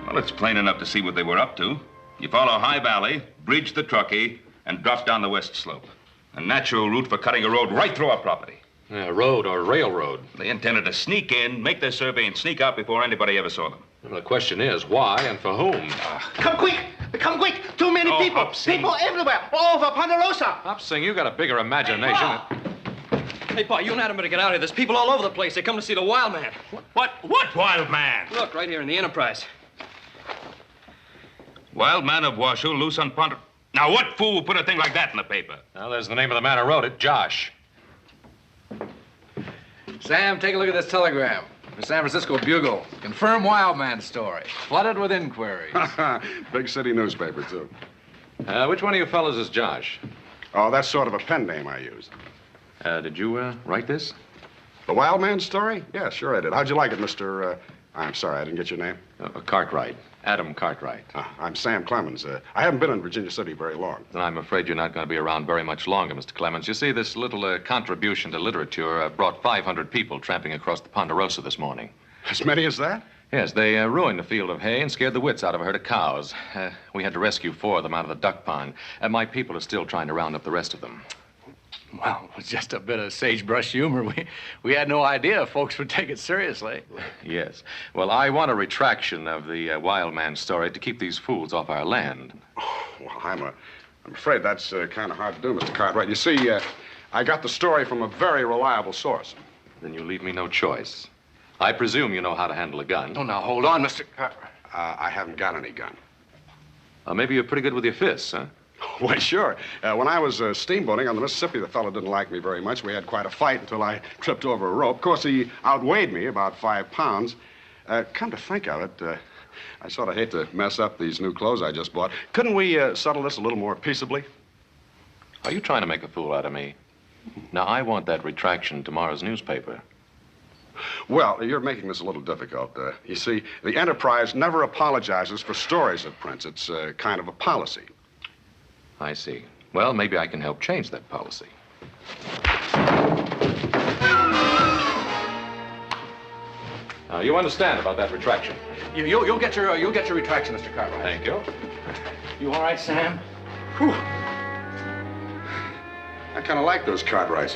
Well, it's plain enough to see what they were up to. You follow High Valley, bridge the Truckee, and drop down the west slope. A natural route for cutting a road right through our property. Yeah, road or railroad. They intended to sneak in, make their survey, and sneak out before anybody ever saw them. Well, the question is, why and for whom? Come quick! Come quick! Too many people people, people everywhere, all over Ponderosa. Hop Sing, you got a bigger imagination. Hey, Pa, you and Adam better get out of here. There's people all over the place. They come to see the wild man. What wild man? Look, right here in the Enterprise. Wild man of Washoe, loose on Ponderosa. Now, what fool would put a thing like that in the paper? Well, there's the name of the man who wrote it, Josh. Sam, take a look at this telegram. The San Francisco Bugle. Confirmed wild man story. Flooded with inquiries. Big city newspaper, too. Which one of you fellas is Josh? Oh, that's sort of a pen name I use. Did you write this? The Wild Man story? Yeah, sure I did. How'd you like it, Mr. I'm sorry, I didn't get your name. Cartwright. Adam Cartwright. I'm Sam Clemens. I haven't been in Virginia City very long. Then I'm afraid you're not going to be around very much longer, Mr. Clemens. You see, this little contribution to literature brought 500 people tramping across the Ponderosa this morning. As many as that? Yes, they ruined a field of hay and scared the wits out of a herd of cows. We had to rescue 4 of them out of the duck pond. My people are still trying to round up the rest of them. Well, it was just a bit of sagebrush humor. We had no idea folks would take it seriously. Yes. Well, I want a retraction of the wild man story to keep these fools off our land. Oh, well, I'm afraid that's kind of hard to do, Mr. Cartwright. You see, I got the story from a very reliable source. Then you leave me no choice. I presume you know how to handle a gun. Oh, now, hold on, Mr. Cartwright. I haven't got any gun. Maybe you're pretty good with your fists, huh? Why, sure. When I was steamboating on the Mississippi, the fellow didn't like me very much. We had quite a fight until I tripped over a rope. Of course, he outweighed me about 5 pounds. Come to think of it, I sort of hate to mess up these new clothes I just bought. Couldn't we settle this a little more peaceably? Are you trying to make a fool out of me? Now, I want that retraction in tomorrow's newspaper. Well, you're making this a little difficult. You see, the Enterprise never apologizes for stories it prints. It's kind of a policy. I see. Well, maybe I can help change that policy. Now, you understand about that retraction? You'll get your retraction, Mr. Cartwright. Thank you. You all right, Sam? Whew. I kind of like those Cartwrights.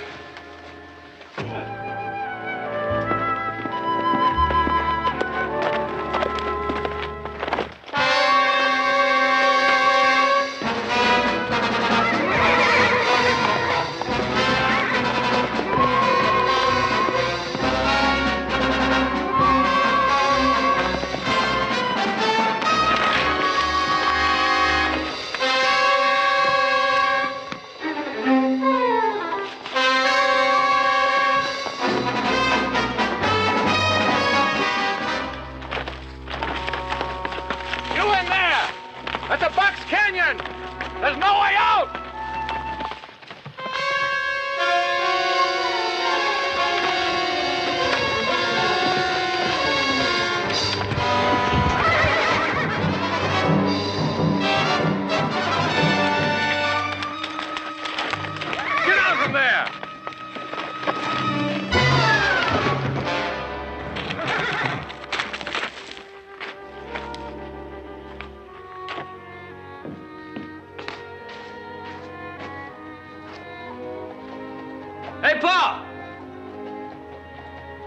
Hey, Pa!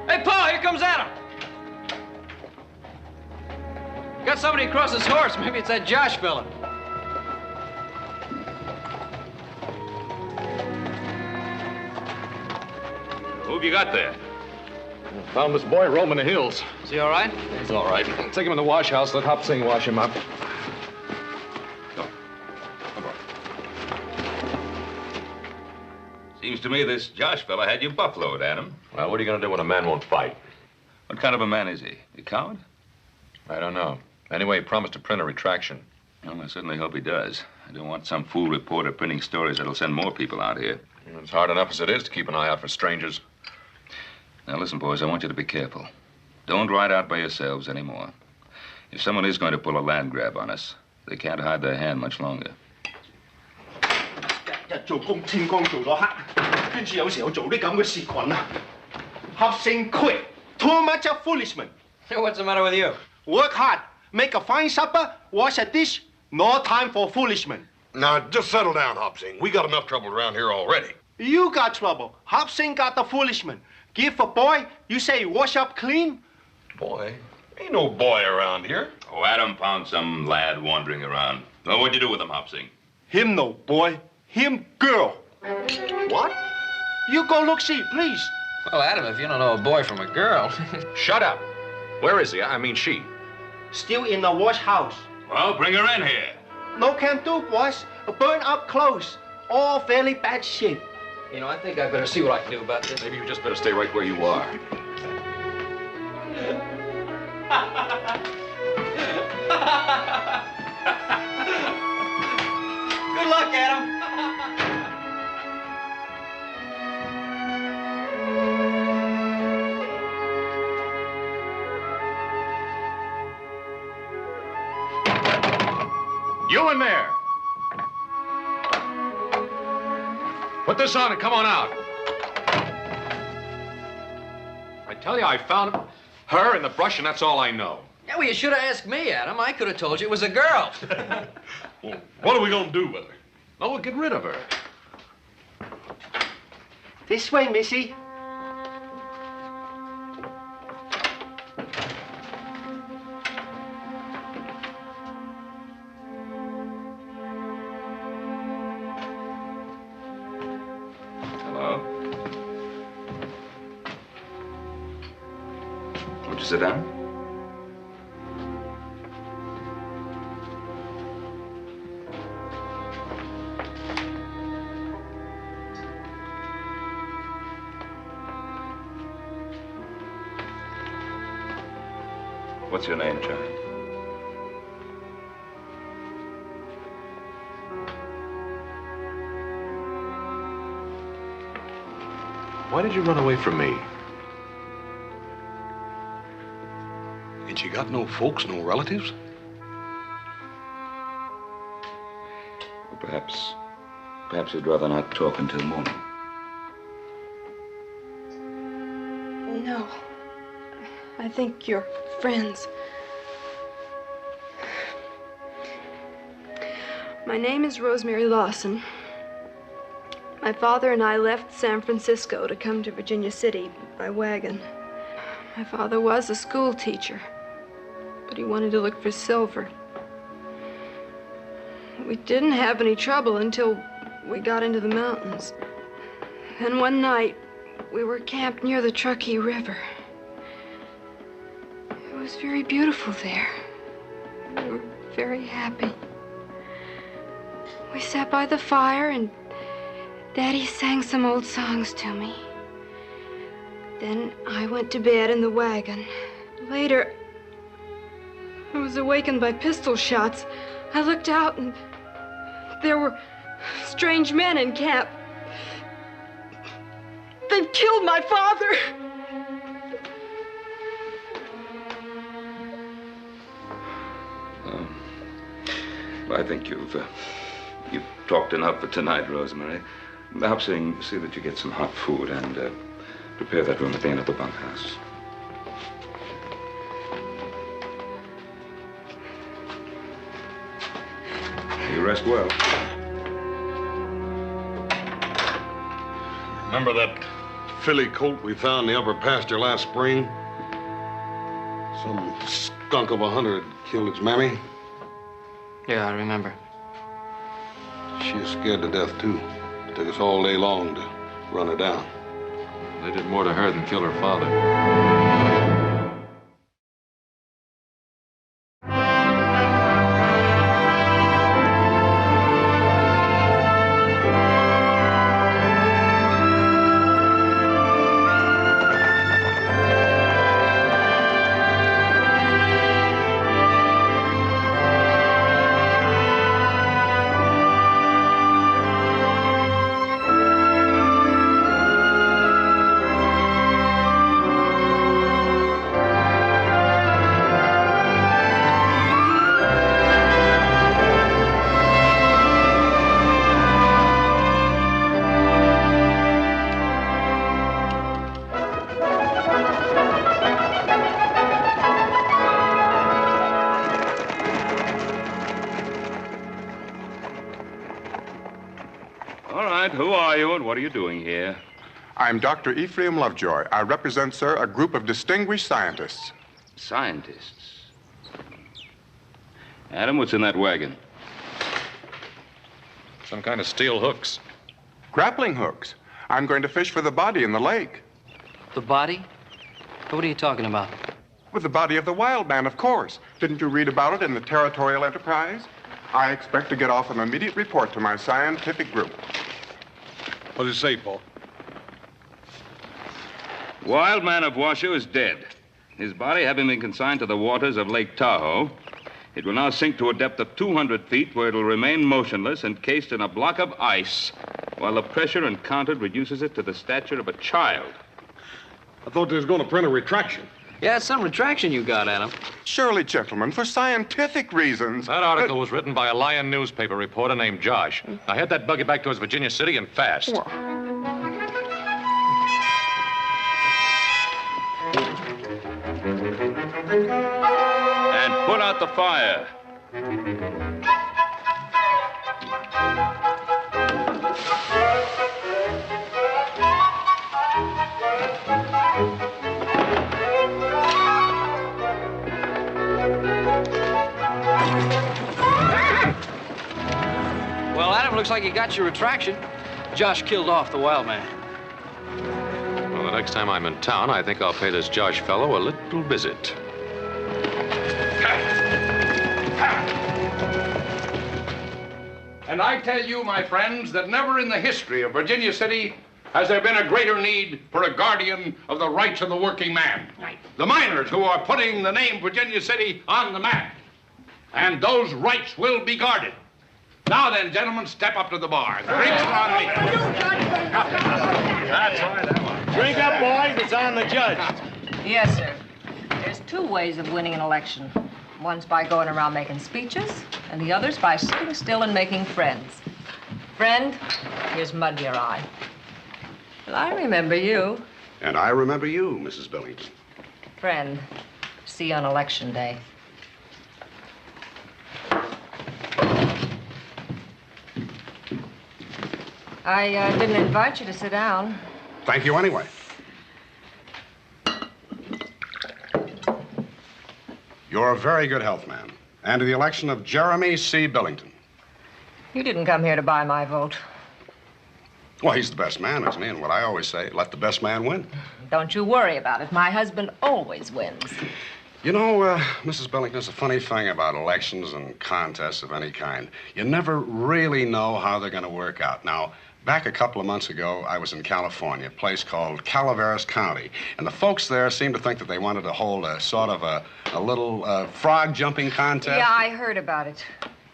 Hey, Pa, here comes Adam. Got somebody across his horse. Maybe it's that Josh fella. Who've you got there? Found this boy roaming the hills. Is he all right? He's all right. Take him in the wash house. Let Hop Sing wash him up. Seems to me this Josh fella had you buffaloed, Adam. Well, what are you going to do when a man won't fight? What kind of a man is he? A coward? I don't know. Anyway, he promised to print a retraction. Well, I certainly hope he does. I don't want some fool reporter printing stories that'll send more people out here. It's hard enough as it is to keep an eye out for strangers. Now, listen, boys, I want you to be careful. Don't ride out by yourselves anymore. If someone is going to pull a land grab on us, they can't hide their hand much longer. 日做工天光做到黑，跟住有時候做啲咁嘅事群啊，合成 quit, too much of foolishness. What's the matter with you? Work hard, make a fine supper, wash a dish, no time for foolishness. Now, just settle down, Hop Sing. We got enough trouble around here already. You got trouble. Hop Sing got the foolishness. Give a boy, you say wash up clean? Boy? Ain't no boy around here. Oh, Adam found some lad wandering around. Well, what'd you do with him, Hopsing? Him no, boy. Him girl. What? You go look see, please. Well, Adam, if you don't know a boy from a girl. Shut up. Where is he? I mean, she. Still in the wash house. Well, bring her in here. No can do, boss. Burn up clothes. All fairly bad shape. You know, I think I better see what I can do about this. Maybe you just better stay right where you are. Good luck, Adam. You in there! Put this on and come on out. I tell you, I found her in the brush, and that's all I know. Yeah, well, you should have asked me, Adam. I could have told you it was a girl. Well, what are we going to do with her? Oh, we'll get rid of her. This way, Missy. Hello? Won't you sit down? What's your name, child? Why did you run away from me? Ain't you got no folks, no relatives? Well, perhaps you'd rather not talk until morning. No. I think you're friends. My name is Rosemary Lawson. My father and I left San Francisco to come to Virginia City by wagon. My father was a school teacher, but he wanted to look for silver. We didn't have any trouble until we got into the mountains. Then one night, we were camped near the Truckee River. It was very beautiful there. We were very happy. We sat by the fire and Daddy sang some old songs to me. Then I went to bed in the wagon. Later, I was awakened by pistol shots. I looked out and there were strange men in camp. They've killed my father. I think you've talked enough for tonight, Rosemary. Hopsing, see that you get some hot food and prepare that room at the end of the bunkhouse. You rest well. Remember that filly colt we found in the upper pasture last spring? Some skunk of a hunter had killed its mammy. Yeah, I remember. She was scared to death, too. It took us all day long to run her down. They did more to her than kill her father. Who are you and what are you doing here? I'm Dr. Ephraim Lovejoy. I represent, sir, a group of distinguished scientists. Scientists? Adam, what's in that wagon? Some kind of steel hooks. Grappling hooks. I'm going to fish for the body in the lake. The body? What are you talking about? With the body of the wild man, of course. Didn't you read about it in the Territorial Enterprise? I expect to get off an immediate report to my scientific group. What does it say, Paul? Wild man of Washoe is dead. His body having been consigned to the waters of Lake Tahoe, it will now sink to a depth of 200 feet where it will remain motionless, encased in a block of ice, while the pressure encountered reduces it to the stature of a child. I thought they was going to print a retraction. Yeah, it's some retraction you got, Adam. Surely, gentlemen, for scientific reasons. That article was written by a Lion newspaper reporter named Josh. Now head that buggy back towards Virginia City and fast. And put out the fire. Well, Adam, looks like you got your retraction. Josh killed off the wild man. Well, the next time I'm in town, I think I'll pay this Josh fellow a little visit. And I tell you, my friends, that never in the history of Virginia City has there been a greater need for a guardian of the rights of the working man. Right. The miners who are putting the name Virginia City on the map. And those rights will be guarded. Now then, gentlemen, step up to the bar. The drinks are on me. That's right. Drink up, boys. It's on the judge. Yes, sir. There's two ways of winning an election. One's by going around making speeches, and the other's by sitting still and making friends. Friend, here's mud in your eye. Well, I remember you. And I remember you, Mrs. Billington. Friend, see you on election day. I didn't invite you to sit down. Thank you anyway. You're a very good health man. And to the election of Jeremy C. Billington. You didn't come here to buy my vote. Well, he's the best man, isn't he? And what I always say, let the best man win. Don't you worry about it. My husband always wins. You know, Mrs. Billington, it's a funny thing about elections and contests of any kind. You never really know how they're going to work out. Now, back a couple of months ago, I was in California, a place called Calaveras County. And the folks there seemed to think that they wanted to hold a sort of a little frog jumping contest. Yeah, I heard about it.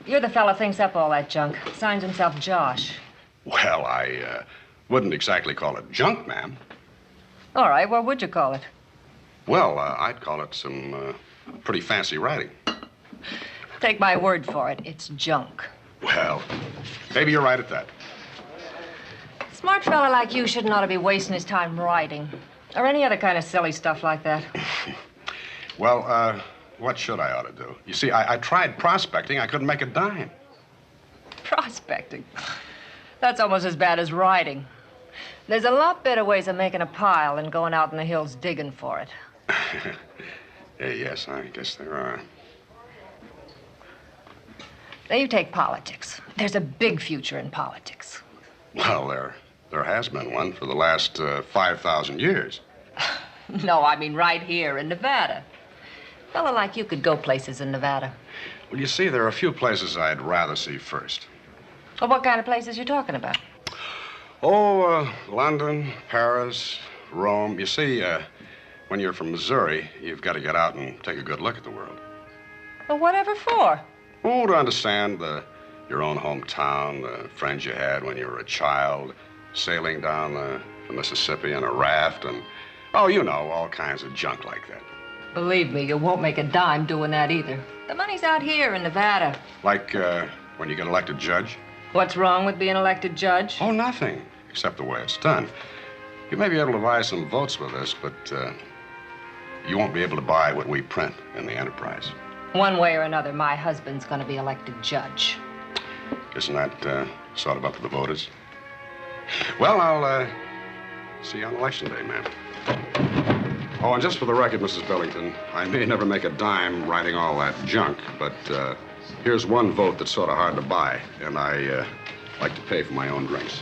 You're the fella thinks up all that junk. Signs himself Josh. Well, I wouldn't exactly call it junk, ma'am. All right, what would you call it? Well, I'd call it some pretty fancy writing. Take my word for it. It's junk. Well, maybe you're right at that. A smart fella like you shouldn't ought to be wasting his time writing. Or any other kind of silly stuff like that. Well, what should I ought to do? You see, I tried prospecting. I couldn't make a dime. Prospecting? That's almost as bad as writing. There's a lot better ways of making a pile than going out in the hills digging for it. Yes, I guess there are. Now, you take politics. There's a big future in politics. Well, there has been one for the last 5,000 years. No, I mean right here in Nevada. A fella like you could go places in Nevada. Well, you see, there are a few places I'd rather see first. Well, what kind of places you talking about? Oh, London, Paris, Rome. You see, when you're from Missouri, you've got to get out and take a good look at the world. Well, whatever for? Oh, to understand your own hometown, the friends you had when you were a child, sailing down the Mississippi in a raft, and, oh, you know, all kinds of junk like that. Believe me, you won't make a dime doing that either. The money's out here in Nevada. Like when you get elected judge? What's wrong with being elected judge? Oh, nothing, except the way it's done. You may be able to buy some votes with this, but you won't be able to buy what we print in the Enterprise. One way or another, my husband's going to be elected judge. Isn't that sort of up to the voters? Well, I'll see you on Election Day, ma'am. Oh, and just for the record, Mrs. Billington, I may never make a dime writing all that junk, but here's one vote that's sort of hard to buy, and I I like to pay for my own drinks.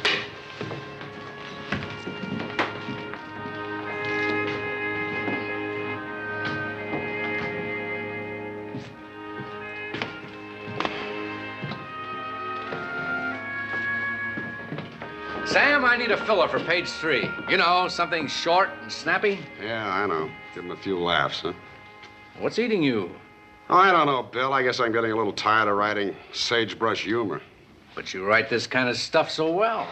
Sam, I need a filler for page 3. You know, something short and snappy. Yeah, I know. Give him a few laughs, huh? What's eating you? Oh, I don't know, Bill. I guess I'm getting a little tired of writing sagebrush humor. But you write this kind of stuff so well.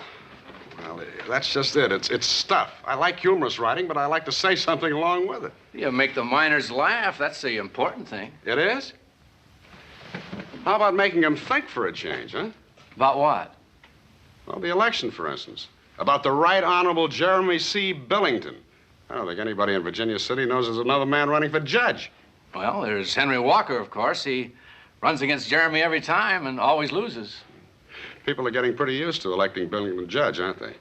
Well, that's just it. It's stuff. I like humorous writing, but I like to say something along with it. You make the miners laugh. That's the important thing. It is? How about making them think for a change, huh? About what? Well, the election, for instance. About the Right Honorable Jeremy C. Billington. I don't think anybody in Virginia City knows there's another man running for judge. Well, there's Henry Walker, of course. He runs against Jeremy every time and always loses. People are getting pretty used to electing Billington judge, aren't they?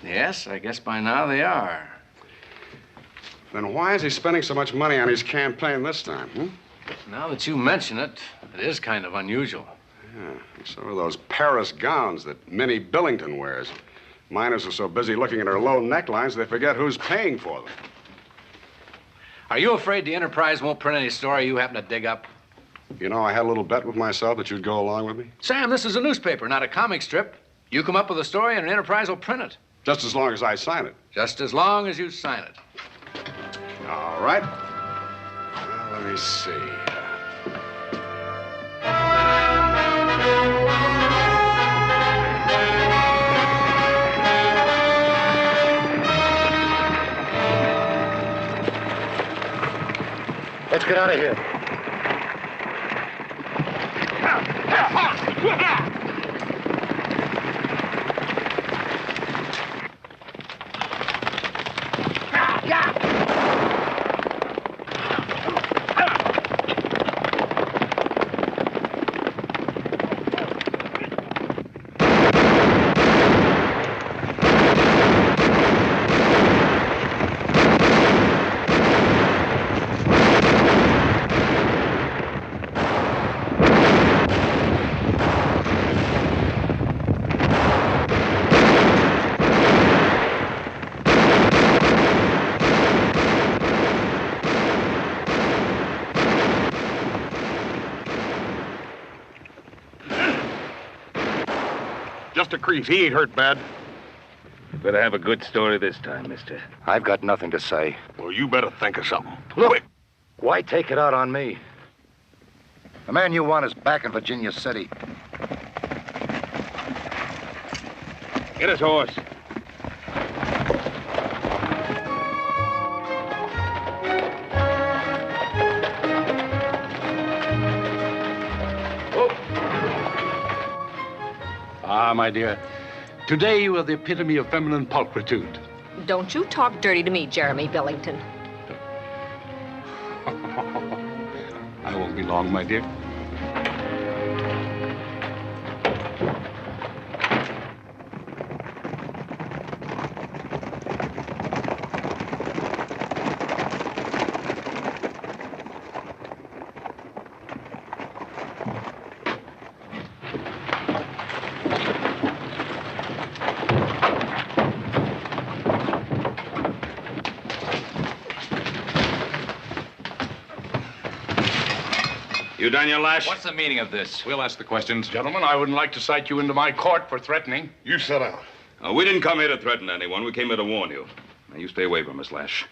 Yes, I guess by now they are. Then why is he spending so much money on his campaign this time, hmm? Now that you mention it, it is kind of unusual. Yeah, so are those Paris gowns that Minnie Billington wears. Miners are so busy looking at her low necklines, they forget who's paying for them. Are you afraid the Enterprise won't print any story you happen to dig up? You know, I had a little bet with myself that you'd go along with me. Sam, this is a newspaper, not a comic strip. You come up with a story and an Enterprise will print it. Just as long as I sign it. Just as long as you sign it. All right. Well, let me see. Let's get out of here. Just a crease. He ain't hurt bad. You better have a good story this time, mister. I've got nothing to say. Well, you better think of something. Look, Quick. why take it out on me? The man you want is back in Virginia City. Get his horse. Ah, my dear, today you are the epitome of feminine pulchritude. Don't you talk dirty to me, Jeremy Billington. I won't be long, my dear. You done your lash? What's the meaning of this? We'll ask the questions. Gentlemen, I wouldn't like to cite you into my court for threatening. You sit down. We didn't come here to threaten anyone. We came here to warn you. Now, you stay away from us, Lash.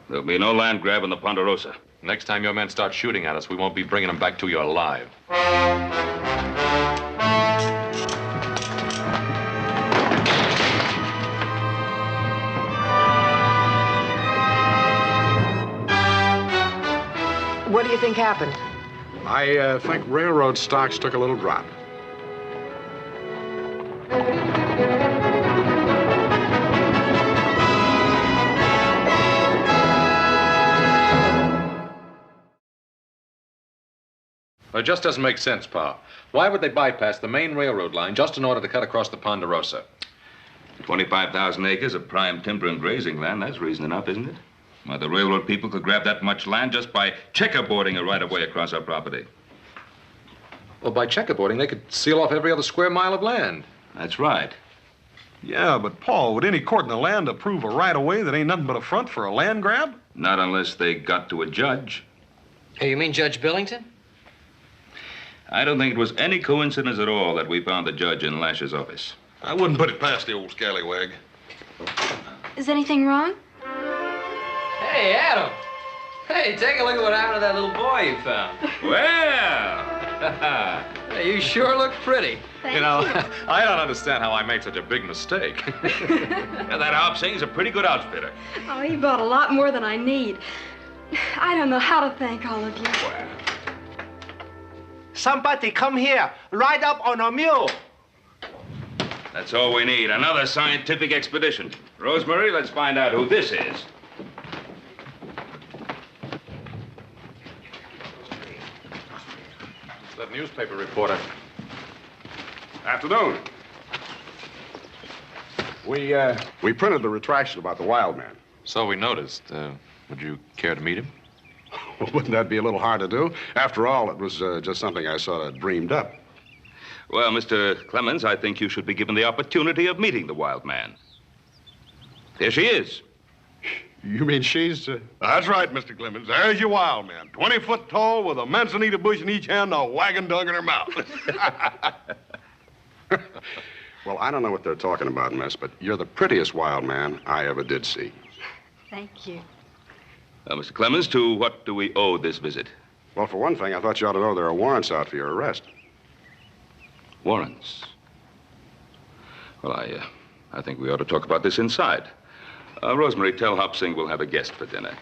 There'll be no land grab in the Ponderosa. Next time your men start shooting at us, we won't be bringing them back to you alive. What do you think happened? I think railroad stocks took a little drop. It just doesn't make sense, Pa. Why would they bypass the main railroad line just in order to cut across the Ponderosa? 25,000 acres of prime timber and grazing land, that's reason enough, isn't it? Why, the railroad people could grab that much land just by checkerboarding a right-of-way across our property. Well, by checkerboarding, they could seal off every other square mile of land. That's right. Yeah, but Paul, would any court in the land approve a right-of-way that ain't nothing but a front for a land grab? Not unless they got to a judge. Hey, you mean Judge Billington? I don't think it was any coincidence at all that we found the judge in Lash's office. I wouldn't put it past the old scallywag. Is anything wrong? Hey, Adam. Hey, take a look at what happened to that little boy you found. Well. Hey, you sure look pretty. You know, I don't understand how I made such a big mistake. Yeah, that Hop Singh's a pretty good outfitter. Oh, he bought a lot more than I need. I don't know how to thank all of you. Somebody come here. Ride up on a mule. That's all we need, another scientific expedition. Rosemary, let's find out who this is. That newspaper reporter. Afternoon. We printed the retraction about the wild man. So we noticed. Would you care to meet him? Wouldn't that be a little hard to do? After all, it was just something I sort of dreamed up. Well, Mr. Clemens, I think you should be given the opportunity of meeting the wild man. There she is. You mean she's... That's right, Mr. Clemens. There's your wild man. 20 foot tall with a manzanita bush in each hand and a wagon dog in her mouth. Well, I don't know what they're talking about, miss, but you're the prettiest wild man I ever did see. Thank you. Mr. Clemens, to what do we owe this visit? Well, for one thing, I thought you ought to know there are warrants out for your arrest. Warrants? Well, I think we ought to talk about this inside. Rosemary, tell Hop Singh we'll have a guest for dinner.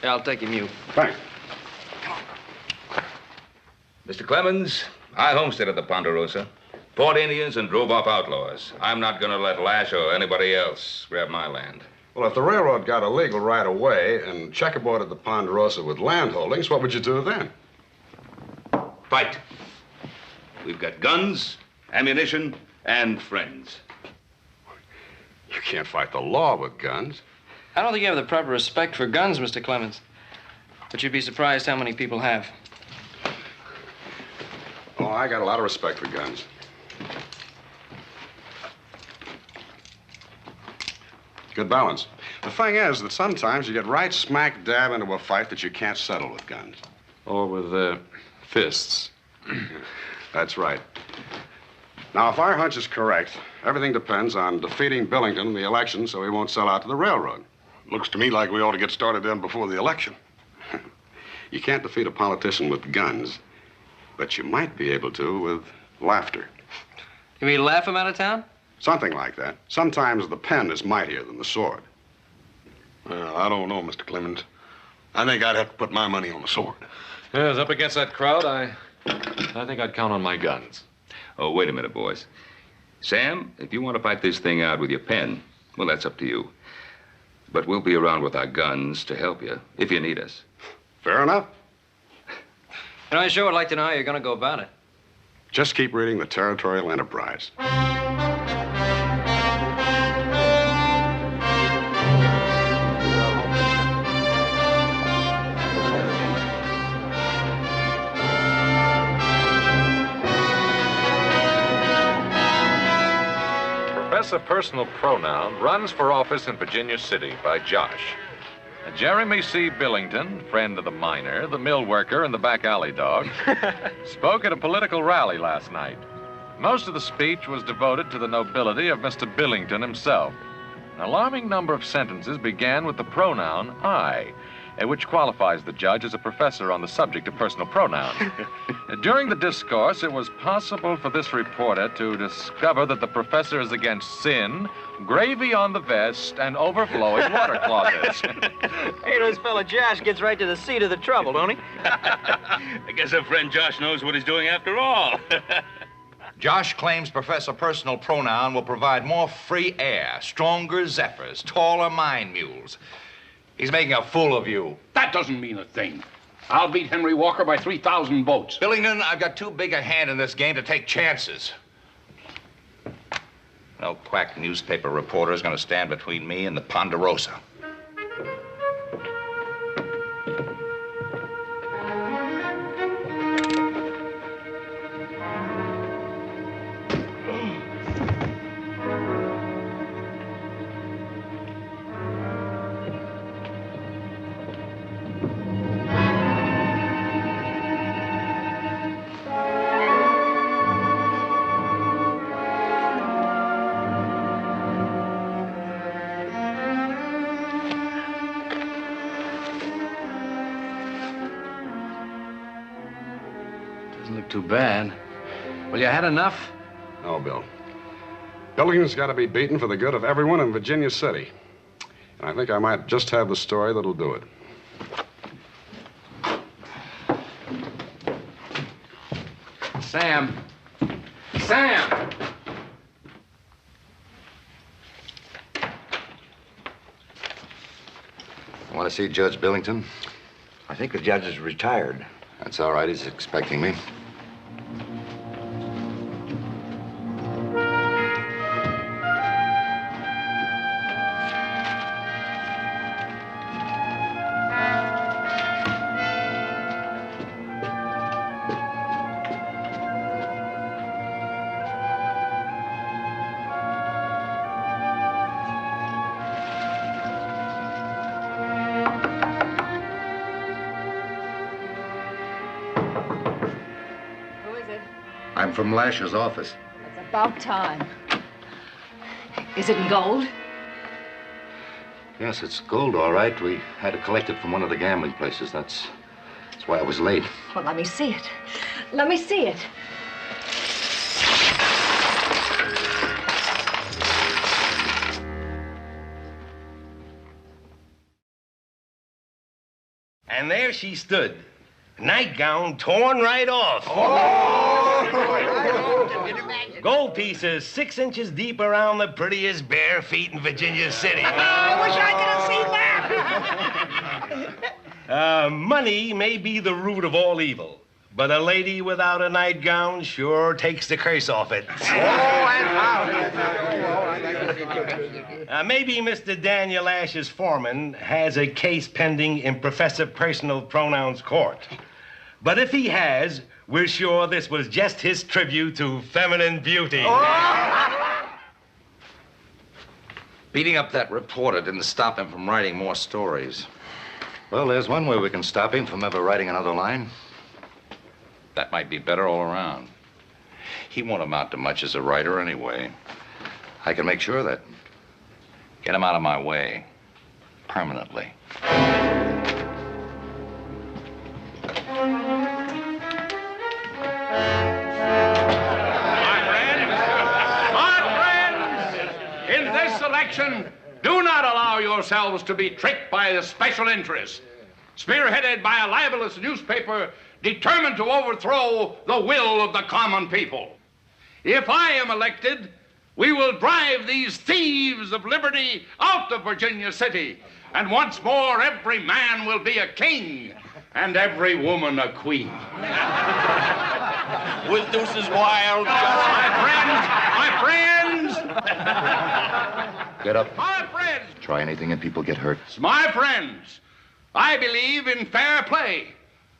Yeah, I'll take him, you. Thanks. Mr. Clemens, I homesteaded the Ponderosa, fought Indians and drove off outlaws. I'm not going to let Lash or anybody else grab my land. Well, if the railroad got a legal right of way and checkerboarded the Ponderosa with land holdings, what would you do then? Fight. We've got guns, ammunition, and friends. You can't fight the law with guns. I don't think you have the proper respect for guns, Mr. Clemens. But you'd be surprised how many people have. Oh, I got a lot of respect for guns. Good balance. The thing is that sometimes you get right smack dab into a fight that you can't settle with guns. Or with fists. That's right. Now, if our hunch is correct, everything depends on defeating Billington in the election so he won't sell out to the railroad. Looks to me like we ought to get started then before the election. You can't defeat a politician with guns, but you might be able to with laughter. You mean laugh him out of town? Something like that. Sometimes the pen is mightier than the sword. Well, I don't know, Mr. Clemens. I think I'd have to put my money on the sword. Yes, up against that crowd, I think I'd count on my guns. Oh, wait a minute, boys. Sam, if you want to fight this thing out with your pen, well, that's up to you. But we'll be around with our guns to help you, if you need us. Fair enough. And I sure would like to know how you're going to go about it. Just keep reading the Territorial Enterprise. Professor Personal Pronoun runs for office in Virginia City by Josh. Jeremy C. Billington, friend of the miner, the mill worker, and the back alley dog, spoke at a political rally last night. Most of the speech was devoted to the nobility of Mr. Billington himself. An alarming number of sentences began with the pronoun I, which qualifies the judge as a professor on the subject of personal pronoun. During the discourse, it was possible for this reporter to discover that the professor is against sin, gravy on the vest, and overflowing water closets. Hey, this fella Josh gets right to the seat of the trouble, don't he? I guess our friend Josh knows what he's doing after all. Josh claims Professor Personal Pronoun will provide more free air, stronger zephyrs, taller mine mules. He's making a fool of you. That doesn't mean a thing. I'll beat Henry Walker by 3,000 votes. Billington, I've got too big a hand in this game to take chances. No quack newspaper reporter is going to stand between me and the Ponderosa. too bad. Well, you had enough? No, Bill. Billington's got to be beaten for the good of everyone in Virginia City. And I think I might just have the story that'll do it. Sam. Sam! Want to see Judge Billington? I think the judge is retired. That's all right. He's expecting me. I'm from Lash's office. It's about time. Is it in gold? Yes, it's gold, all right. We had to collect it from one of the gambling places. That's why I was late. Well, let me see it. Let me see it. And there she stood, nightgown torn right off. Gold pieces 6 inches deep around the prettiest bare feet in Virginia City. I wish I could have seen that. Money may be the root of all evil, but a lady without a nightgown sure takes the curse off it. Maybe Mr. Daniel Ash's foreman has a case pending in Professor Personal Pronouns Court. But if he has, we're sure this was just his tribute to feminine beauty. Beating up that reporter didn't stop him from writing more stories. Well, there's one way we can stop him from ever writing another line. That might be better all around. He won't amount to much as a writer anyway. I can make sure of that. Get him out of my way. Permanently. In this election, do not allow yourselves to be tricked by the special interests, spearheaded by a libelous newspaper determined to overthrow the will of the common people. If I am elected, we will drive these thieves of liberty out of Virginia City, and once more every man will be a king and every woman a queen. With deuces wild, My friends! Get up. My friends! Try anything and people get hurt. My friends, I believe in fair play.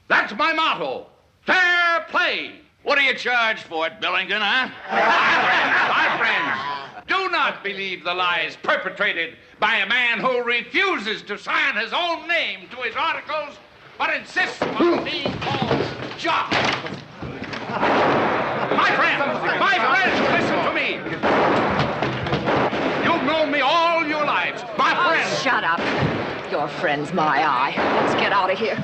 That's my motto. Fair play. What do you charge for it, Billington, huh? My friends, do not believe the lies perpetrated by a man who refuses to sign his own name to his articles, but insists on being called Josh. My friends, listen to me. You've known me all your lives. My friends. Shut up. Your friend's my eye. Let's get out of here.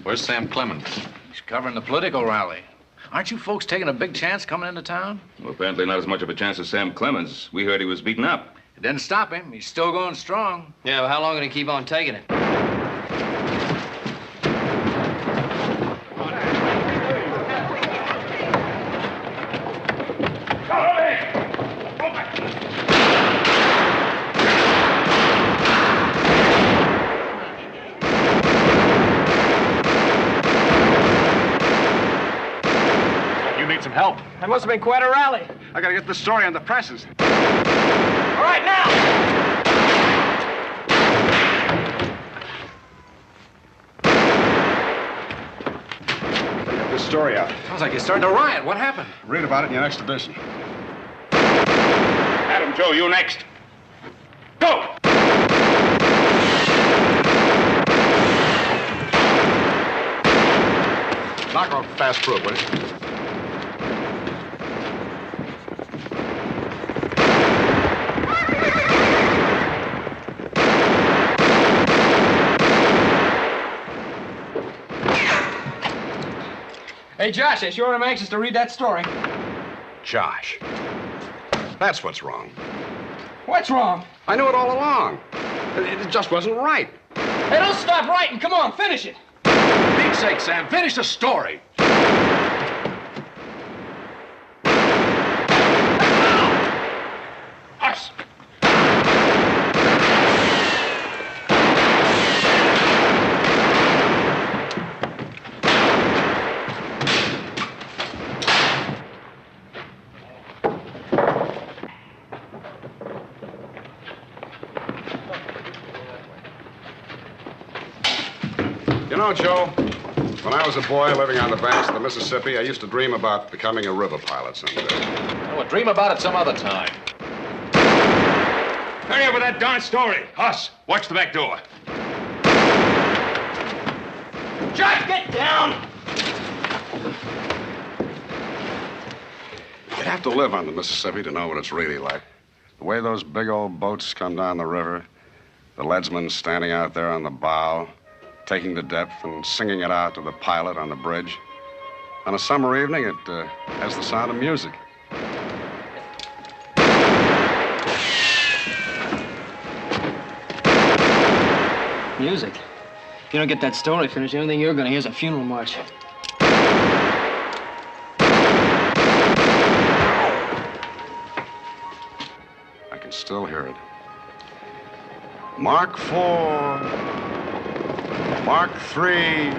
Where's Sam Clemens? He's covering the political rally. Aren't you folks taking a big chance coming into town? Well, apparently not as much of a chance as Sam Clemens. We heard he was beaten up. It didn't stop him. He's still going strong. Yeah, but how long can he keep on taking it? Some help. That must have been quite a rally. I gotta get the story on the presses. All right, now! this story out. Sounds like you're starting to riot. What happened? Read about it in your next edition. Adam, Joe, you next. Go! Knock off fast proof, will you? Hey, Josh, I sure am anxious to read that story. Josh. That's what's wrong. What's wrong? I knew it all along. It just wasn't right. Hey, don't stop writing. Come on, finish it. For Pete's sake, Sam, finish the story. Us. You know, Joe, when I was a boy living on the banks of the Mississippi, I used to dream about becoming a river pilot someday. Well, we'll dream about it some other time. Hurry up with that darn story. Hoss, watch the back door. Josh, get down! You'd have to live on the Mississippi to know what it's really like. The way those big old boats come down the river, the leadsman standing out there on the bow, taking the depth and singing it out to the pilot on the bridge. On a summer evening, it has the sound of music. Music? If you don't get that story finished, the only thing you're going to hear is a funeral march. I can still hear it. Mark 4. Mark 3,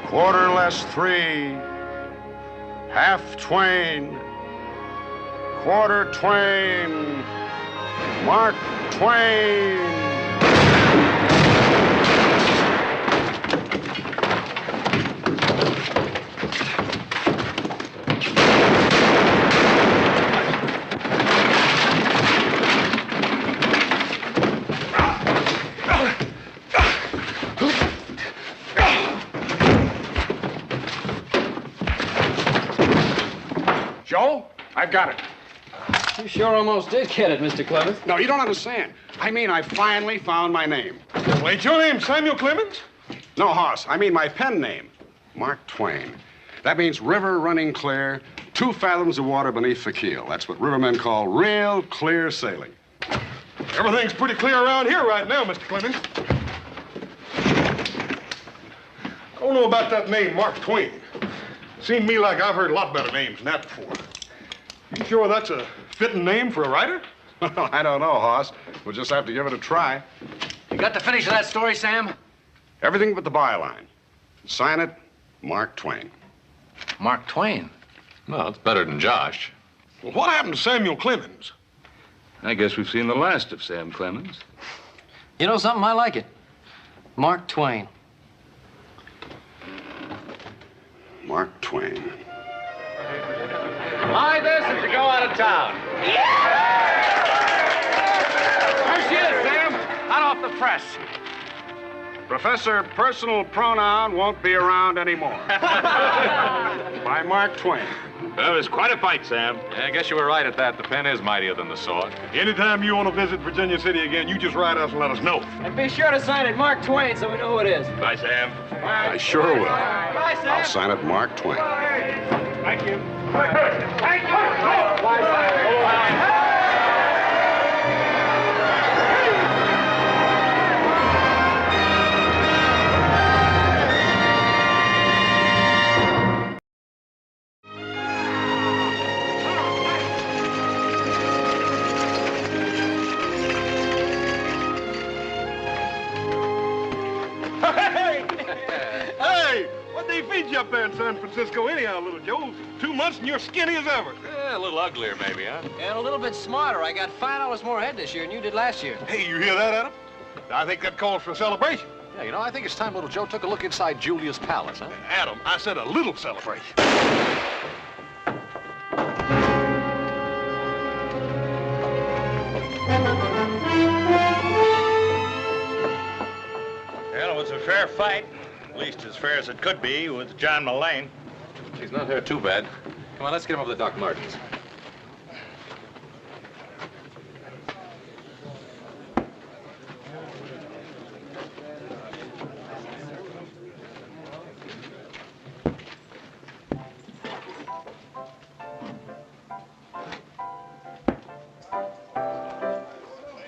quarter less 3, half twain, quarter twain, Mark Twain. Joe, I've got it. You sure almost did get it, Mr. Clemens. No, you don't understand. I mean, I finally found my name. Well, ain't your name Samuel Clemens? No, Hoss, I mean my pen name, Mark Twain. That means river running clear, 2 fathoms of water beneath the keel. That's what rivermen call real clear sailing. Everything's pretty clear around here right now, Mr. Clemens. I don't know about that name, Mark Twain. Seemed to me like I've heard a lot better names than that before. You sure that's a fitting name for a writer? I don't know, Hoss. We'll just have to give it a try. You got the finish of that story, Sam? Everything but the byline. Sign it, Mark Twain. Mark Twain? Well, it's better than Josh. Well, what happened to Samuel Clemens? I guess we've seen the last of Sam Clemens. You know something? I like it. Mark Twain. Mark Twain. My this is to go out of town. There she is, Sam. Hot off the press. Professor Personal Pronoun won't be around anymore. By Mark Twain. Well, it's quite a fight, Sam. Yeah, I guess you were right at that. The pen is mightier than the sword. Anytime you want to visit Virginia City again, you just write us and let us know. And be sure to sign it Mark Twain so we know who it is. Bye, Sam. I sure will. Bye, Sam. I'll sign it Mark Twain. Thank you. Thank you. Hey, what'd they feed you up there in San Francisco anyhow, little Joe? 2 months and you're skinny as ever. Yeah, a little uglier, maybe, huh? And a little bit smarter. I got $5 more head this year than you did last year. Hey, you hear that, Adam? I think that calls for a celebration. Yeah, you know, I think it's time little Joe took a look inside Julia's palace, huh? Adam, I said a little celebration. Well, it was a fair fight, at least as fair as it could be with John Mullane. She's not hurt too bad. Come on, let's get him over to Doc Martin's.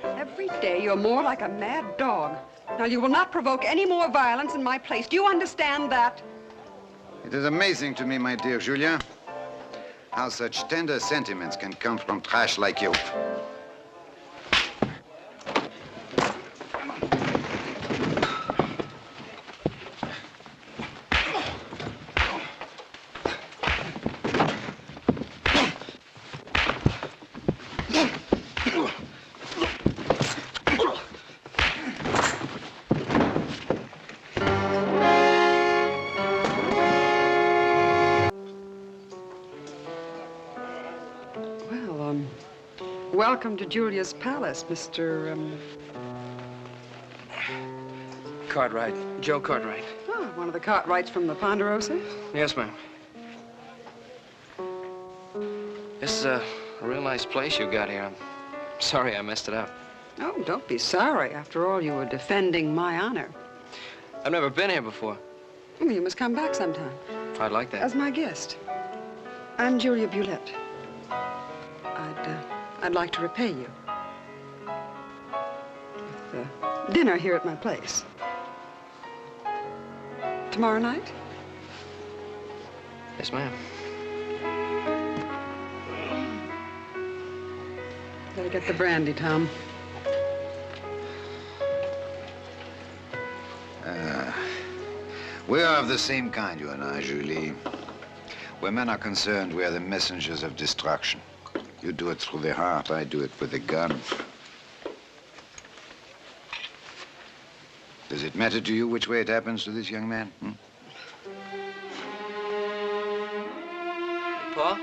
Every day you're more like a mad dog. Now, you will not provoke any more violence in my place. Do you understand that? It is amazing to me, my dear Julia, how such tender sentiments can come from trash like you. Welcome to Julia's palace, Mr. Cartwright. Joe Cartwright. Oh, one of the Cartwrights from the Ponderosa? Yes, ma'am. This is a real nice place you got here. I'm sorry I messed it up. Oh, don't be sorry. After all, you were defending my honor. I've never been here before. Well, you must come back sometime. I'd like that. As my guest. I'm Julia Bulette. I'd like to repay you with dinner here at my place. Tomorrow night? Yes, ma'am. Better get the brandy, Tom. We are of the same kind, you and I, Julie. Where men are concerned, we are the messengers of destruction. You do it through the heart, I do it with the gun. Does it matter to you which way it happens to this young man? Pa,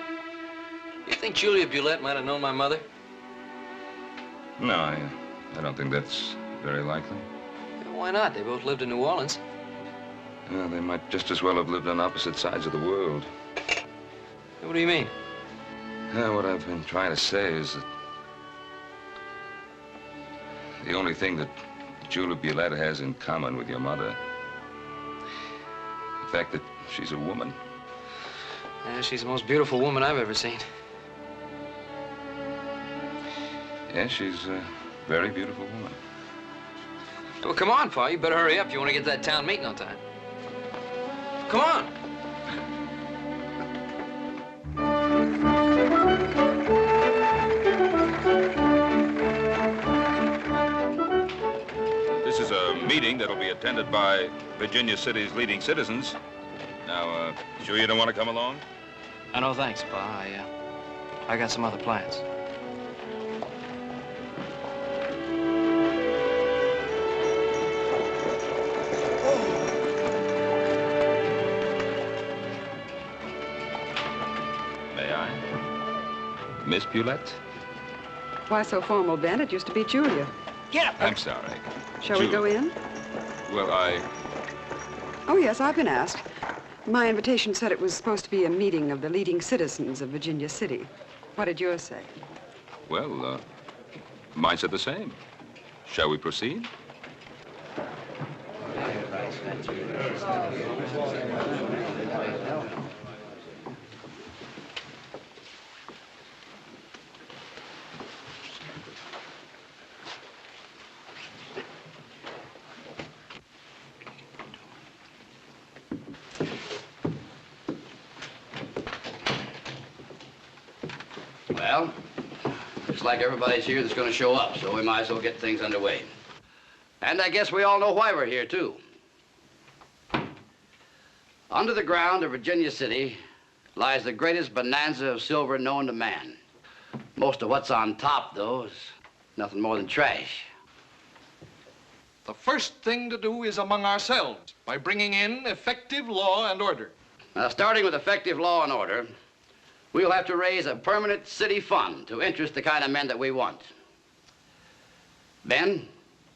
you think Julia Bulette might have known my mother? No, I don't think that's very likely. Why not? They both lived in New Orleans. Well, they might just as well have lived on opposite sides of the world. What do you mean? What I've been trying to say is that the only thing that Julia Bulette has in common with your mother, the fact that she's a woman. Yeah, she's the most beautiful woman I've ever seen. Yeah, she's a very beautiful woman. Well, come on, Pa. You better hurry up if you want to get to that town meeting on time. Come on. This is a meeting that'll be attended by Virginia City's leading citizens. Now, sure you don't want to come along? No, thanks, Pa. I got some other plans. May I? Miss Bulette? Why so formal, Ben? It used to be Julia. Get up. I'm sorry. Shall we go in? Well, Oh, yes, I've been asked. My invitation said it was supposed to be a meeting of the leading citizens of Virginia City. What did yours say? Well, mine said the same. Shall we proceed? Well, looks like everybody's here that's going to show up, so we might as well get things underway. And I guess we all know why we're here, too. Under the ground of Virginia City lies the greatest bonanza of silver known to man. Most of what's on top, though, is nothing more than trash. The first thing to do is among ourselves by bringing in effective law and order. Now, starting with effective law and order, we'll have to raise a permanent city fund to interest the kind of men that we want. Ben,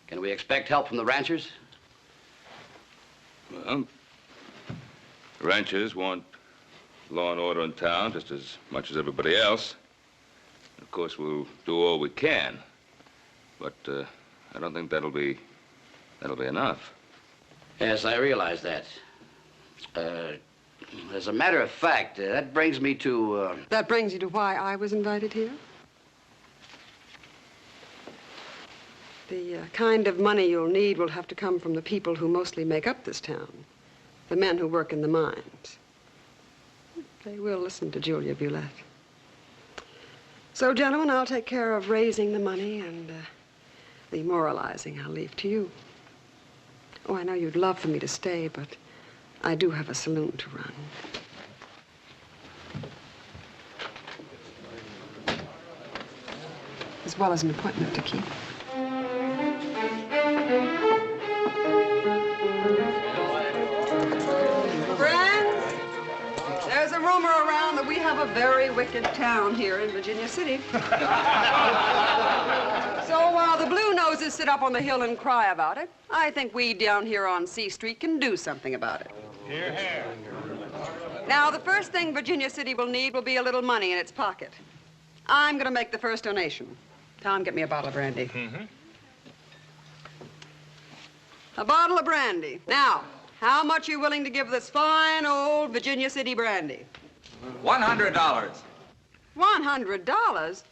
can we expect help from the ranchers? Well, the ranchers want law and order in town just as much as everybody else. Of course, we'll do all we can, but I don't think that'll be enough. Yes, I realize that. As a matter of fact, that brings me to... That brings you to why I was invited here? The kind of money you'll need will have to come from the people who mostly make up this town. The men who work in the mines. They will listen to Julia Bulette. So, gentlemen, I'll take care of raising the money, and the moralizing I'll leave to you. Oh, I know you'd love for me to stay, but I do have a saloon to run. As well as an appointment to keep. Friends, there's a rumor around that we have a very wicked town here in Virginia City. So while the Blue Noses sit up on the hill and cry about it, I think we down here on C Street can do something about it. Here, here. Now, the first thing Virginia City will need will be a little money in its pocket. I'm going to make the first donation. Tom, get me a bottle of brandy. Mm-hmm. A bottle of brandy. Now, how much are you willing to give this fine old Virginia City brandy? $100. $100?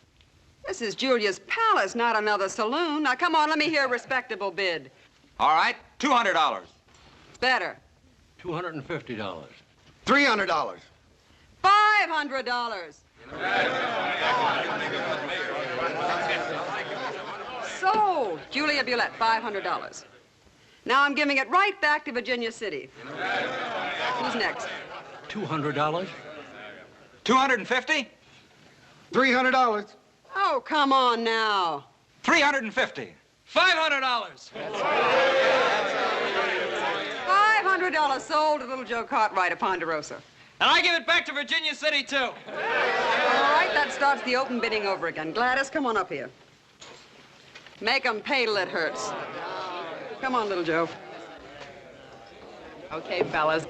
This is Julia's Palace, not another saloon. Now, come on, let me hear a respectable bid. All right, $200. Better. $250. $300. $500. Sold. Julia Bulette, $500. Now I'm giving it right back to Virginia City. Who's next? $200. $250? $300. Oh, come on now. $350. $500. $500 sold to little Joe Cartwright of Ponderosa. And I give it back to Virginia City, too. All right, that starts the open bidding over again. Gladys, come on up here. Make 'em pay till it hurts. Come on, little Joe. Okay, fellas.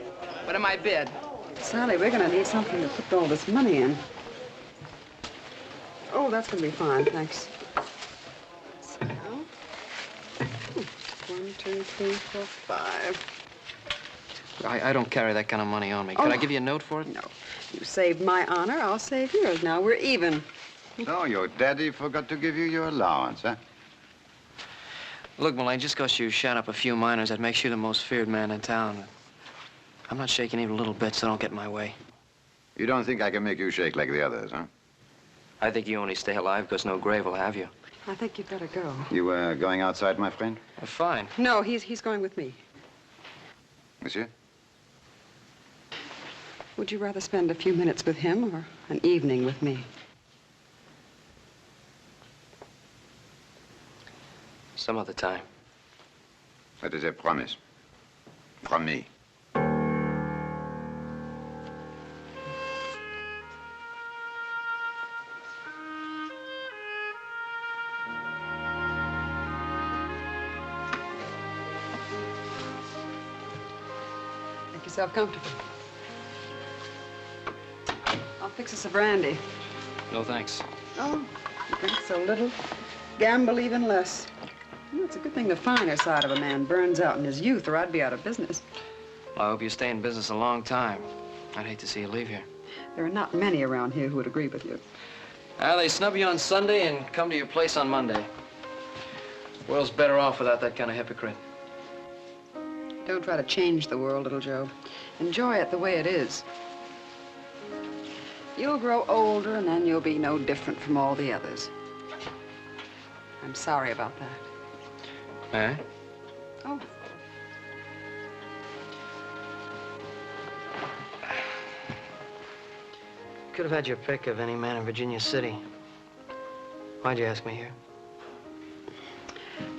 What am I bid? Sally, we're going to need something to put all this money in. Oh, that's going to be fine, thanks. So, 1, 2, 3, 4, 5. I don't carry that kind of money on me. Could I give you a note for it? No. You saved my honor, I'll save yours. Now we're even. So your daddy forgot to give you your allowance, huh? Look, Mullane, just because you shot up a few miners, that makes you the most feared man in town. I'm not shaking even a little bit, so don't get in my way. You don't think I can make you shake like the others, huh? I think you only stay alive because no grave will have you. I think you'd better go. You going outside, my friend? Fine. No, he's going with me. Monsieur? Would you rather spend a few minutes with him or an evening with me? Some other time. That is a promise. From me. Make yourself comfortable. I'll fix us a brandy. No, thanks. Oh, you drink so little, gamble even less. You know, it's a good thing the finer side of a man burns out in his youth, or I'd be out of business. Well, I hope you stay in business a long time. I'd hate to see you leave here. There are not many around here who would agree with you. They snub you on Sunday and come to your place on Monday. The world's better off without that kind of hypocrite. Don't try to change the world, little Joe. Enjoy it the way it is. You'll grow older, and then you'll be no different from all the others. I'm sorry about that. Eh? Oh. Could have had your pick of any man in Virginia City. Why'd you ask me here?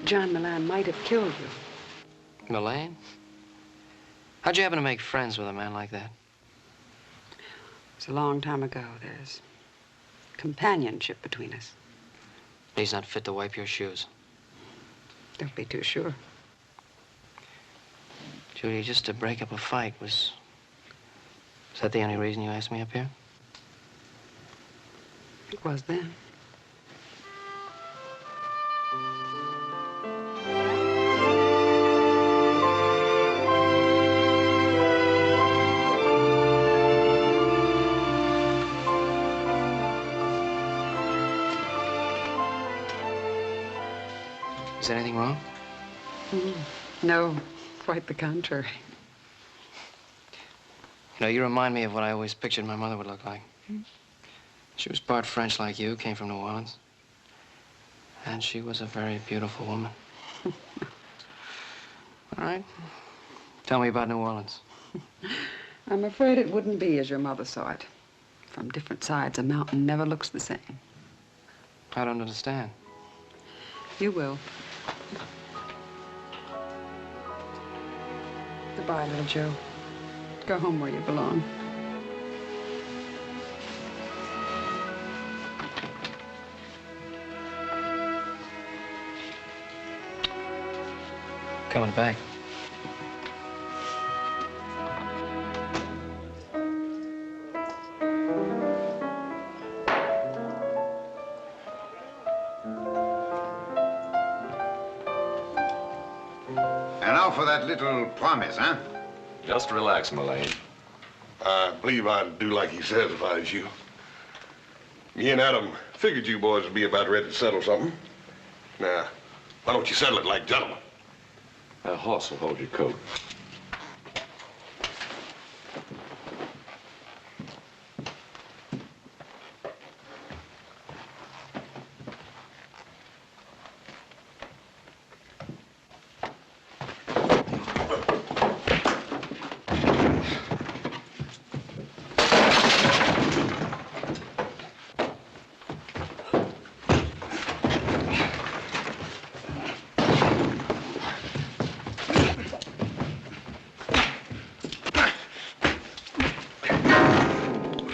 John Milan might have killed you. Milan? How'd you happen to make friends with a man like that? It's a long time ago. There's companionship between us. He's not fit to wipe your shoes. Don't be too sure. Julia, just to break up a fight was that the only reason you asked me up here? It was then. Is anything wrong? No, quite the contrary. You know, you remind me of what I always pictured my mother would look like. She was part French like you, came from New Orleans. And she was a very beautiful woman. All right. Tell me about New Orleans. I'm afraid it wouldn't be as your mother saw it. From different sides, a mountain never looks the same. I don't understand. You will. Goodbye, little Joe. Go home where you belong. Coming back. And now for that little promise, huh? Just relax, Mullane. I believe I'd do like he says if I was you. Me and Adam figured you boys would be about ready to settle something. Now, why don't you settle it like gentlemen? That horse will hold your coat.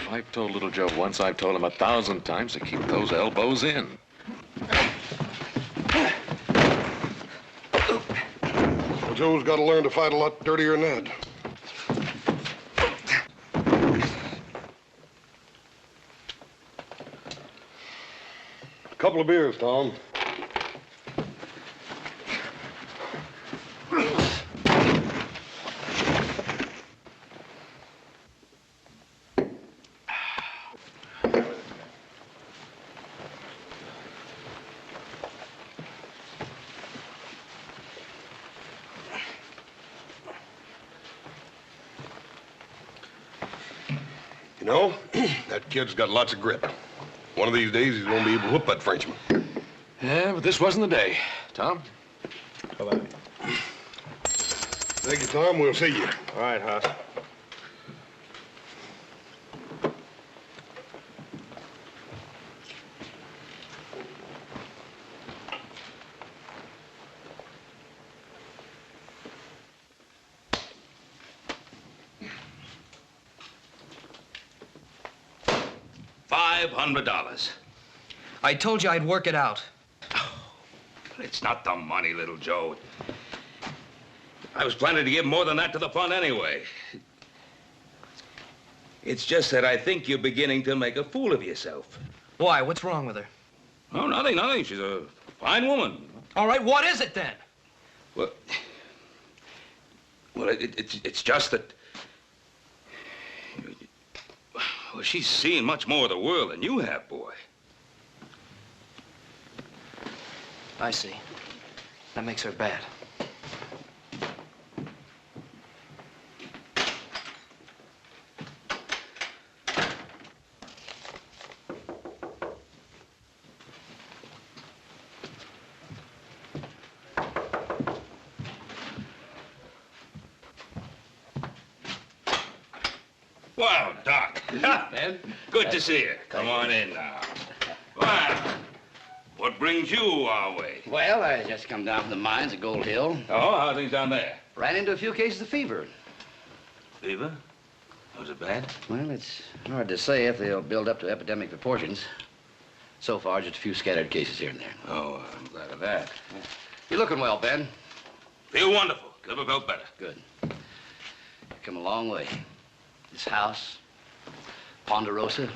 I've told little Joe once, I've told him 1,000 times to keep those elbows in. Well, Joe's got to learn to fight a lot dirtier than that. A couple of beers, Tom. You know, that kid's got lots of grit. One of these days, he's going to be able to whoop that Frenchman. Yeah, but this wasn't the day. Tom? Bye-bye. Thank you, Tom. We'll see you. All right, Hoss. $500. I told you I'd work it out. It's not the money, little Joe. I was planning to give more than that to the fund anyway. It's just that I think you're beginning to make a fool of yourself. Why? What's wrong with her? Oh, nothing. She's a fine woman. All right, what is it then? Well, it's just that... Well, she's seen much more of the world than you have, boy. I see. That makes her bad. Well, Doc. Ed? Good to see you. Come on in now. Wow. What brings you our way? Well, I just come down from the mines at Gold Hill. Oh, how are things down there? Ran into a few cases of fever. Fever? Was it bad? Well, it's hard to say if they'll build up to epidemic proportions. So far, just a few scattered cases here and there. Oh, I'm glad of that. You're looking well, Ben. Feel wonderful. Never felt better. Good. You've come a long way. This house, Ponderosa,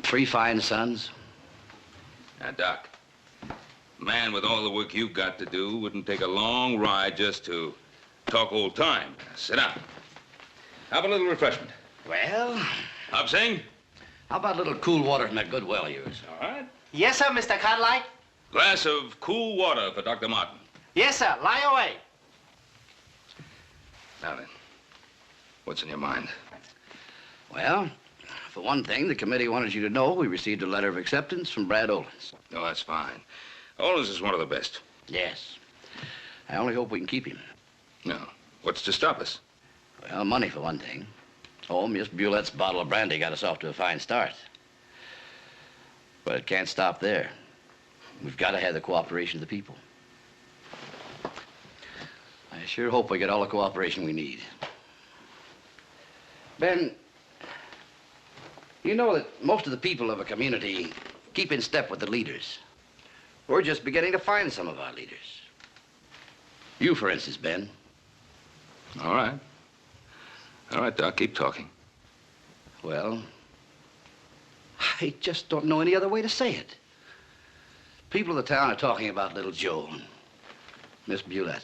3 fine sons. Now, Doc, a man with all the work you've got to do wouldn't take a long ride just to talk old time. Now, sit down. Have a little refreshment. Well? Hop Sing? How about a little cool water from that good well of yours? All right. Yes, sir, Mr. Cartwright. Glass of cool water for Dr. Martin. Yes, sir. Lie away. Now then, what's in your mind? Well, for one thing, the committee wanted you to know we received a letter of acceptance from Brad Olins. Oh, that's fine. Olins is one of the best. Yes. I only hope we can keep him. No. What's to stop us? Well, money for one thing. Oh, Miss Bulette's bottle of brandy got us off to a fine start. But it can't stop there. We've got to have the cooperation of the people. I sure hope we get all the cooperation we need. Ben, you know that most of the people of a community keep in step with the leaders. We're just beginning to find some of our leaders. You, for instance, Ben. All right. All right, Doc, keep talking. Well, I just don't know any other way to say it. People of the town are talking about little Joe and Miss Bulette.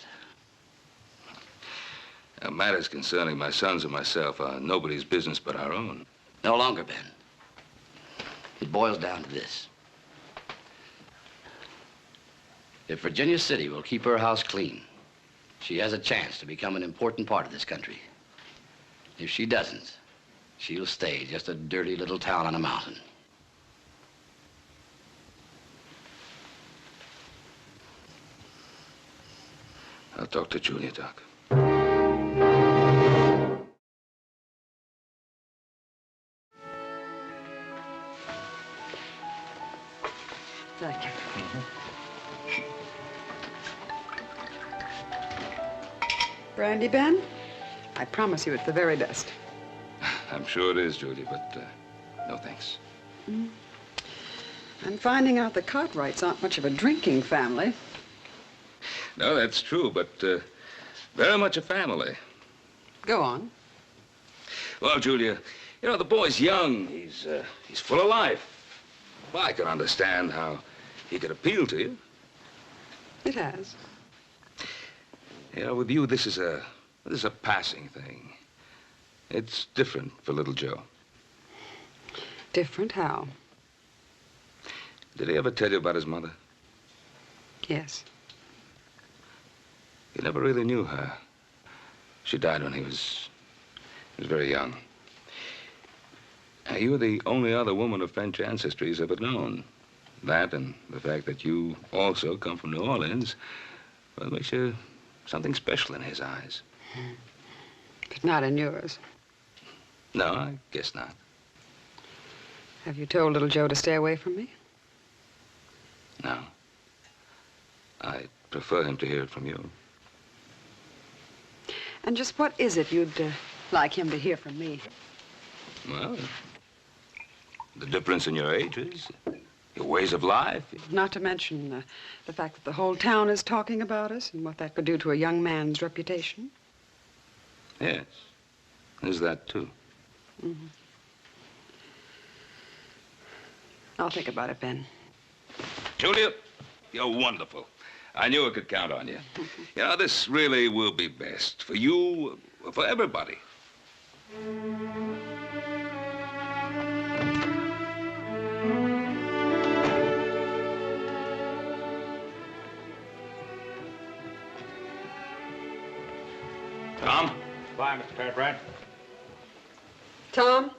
Now, matters concerning my sons and myself are nobody's business but our own. No longer, Ben. It boils down to this. If Virginia City will keep her house clean, she has a chance to become an important part of this country. If she doesn't, she'll stay just a dirty little town on a mountain. I'll talk to Julia, Doc. Thank you. Brandy, Ben? I promise you it's the very best. I'm sure it is, Julia, but no thanks. I'm finding out the Cartwrights aren't much of a drinking family. No, that's true, but very much a family. Go on. Well, Julia, you know, the boy's young. He's full of life. Well, I can understand how he could appeal to you. It has. You know, with you, this is a passing thing. It's different for little Joe. Different how? Did he ever tell you about his mother? Yes. He never really knew her. She died when he was very young. Now, you're the only other woman of French ancestry he's ever known. That and the fact that you also come from New Orleans, well, makes you something special in his eyes. But not in yours. No, I guess not. Have you told little Joe to stay away from me? No. I prefer him to hear it from you. And just what is it you'd like him to hear from me? Well, the difference in your ages, your ways of life. Not to mention the fact that the whole town is talking about us and what that could do to a young man's reputation. Yes, there's that, too. Mm-hmm. I'll think about it, Ben. Julia, you're wonderful. I knew I could count on you. You know, this really will be best for you, for everybody. Tom? Bye, Mr. Cartwright. Tom?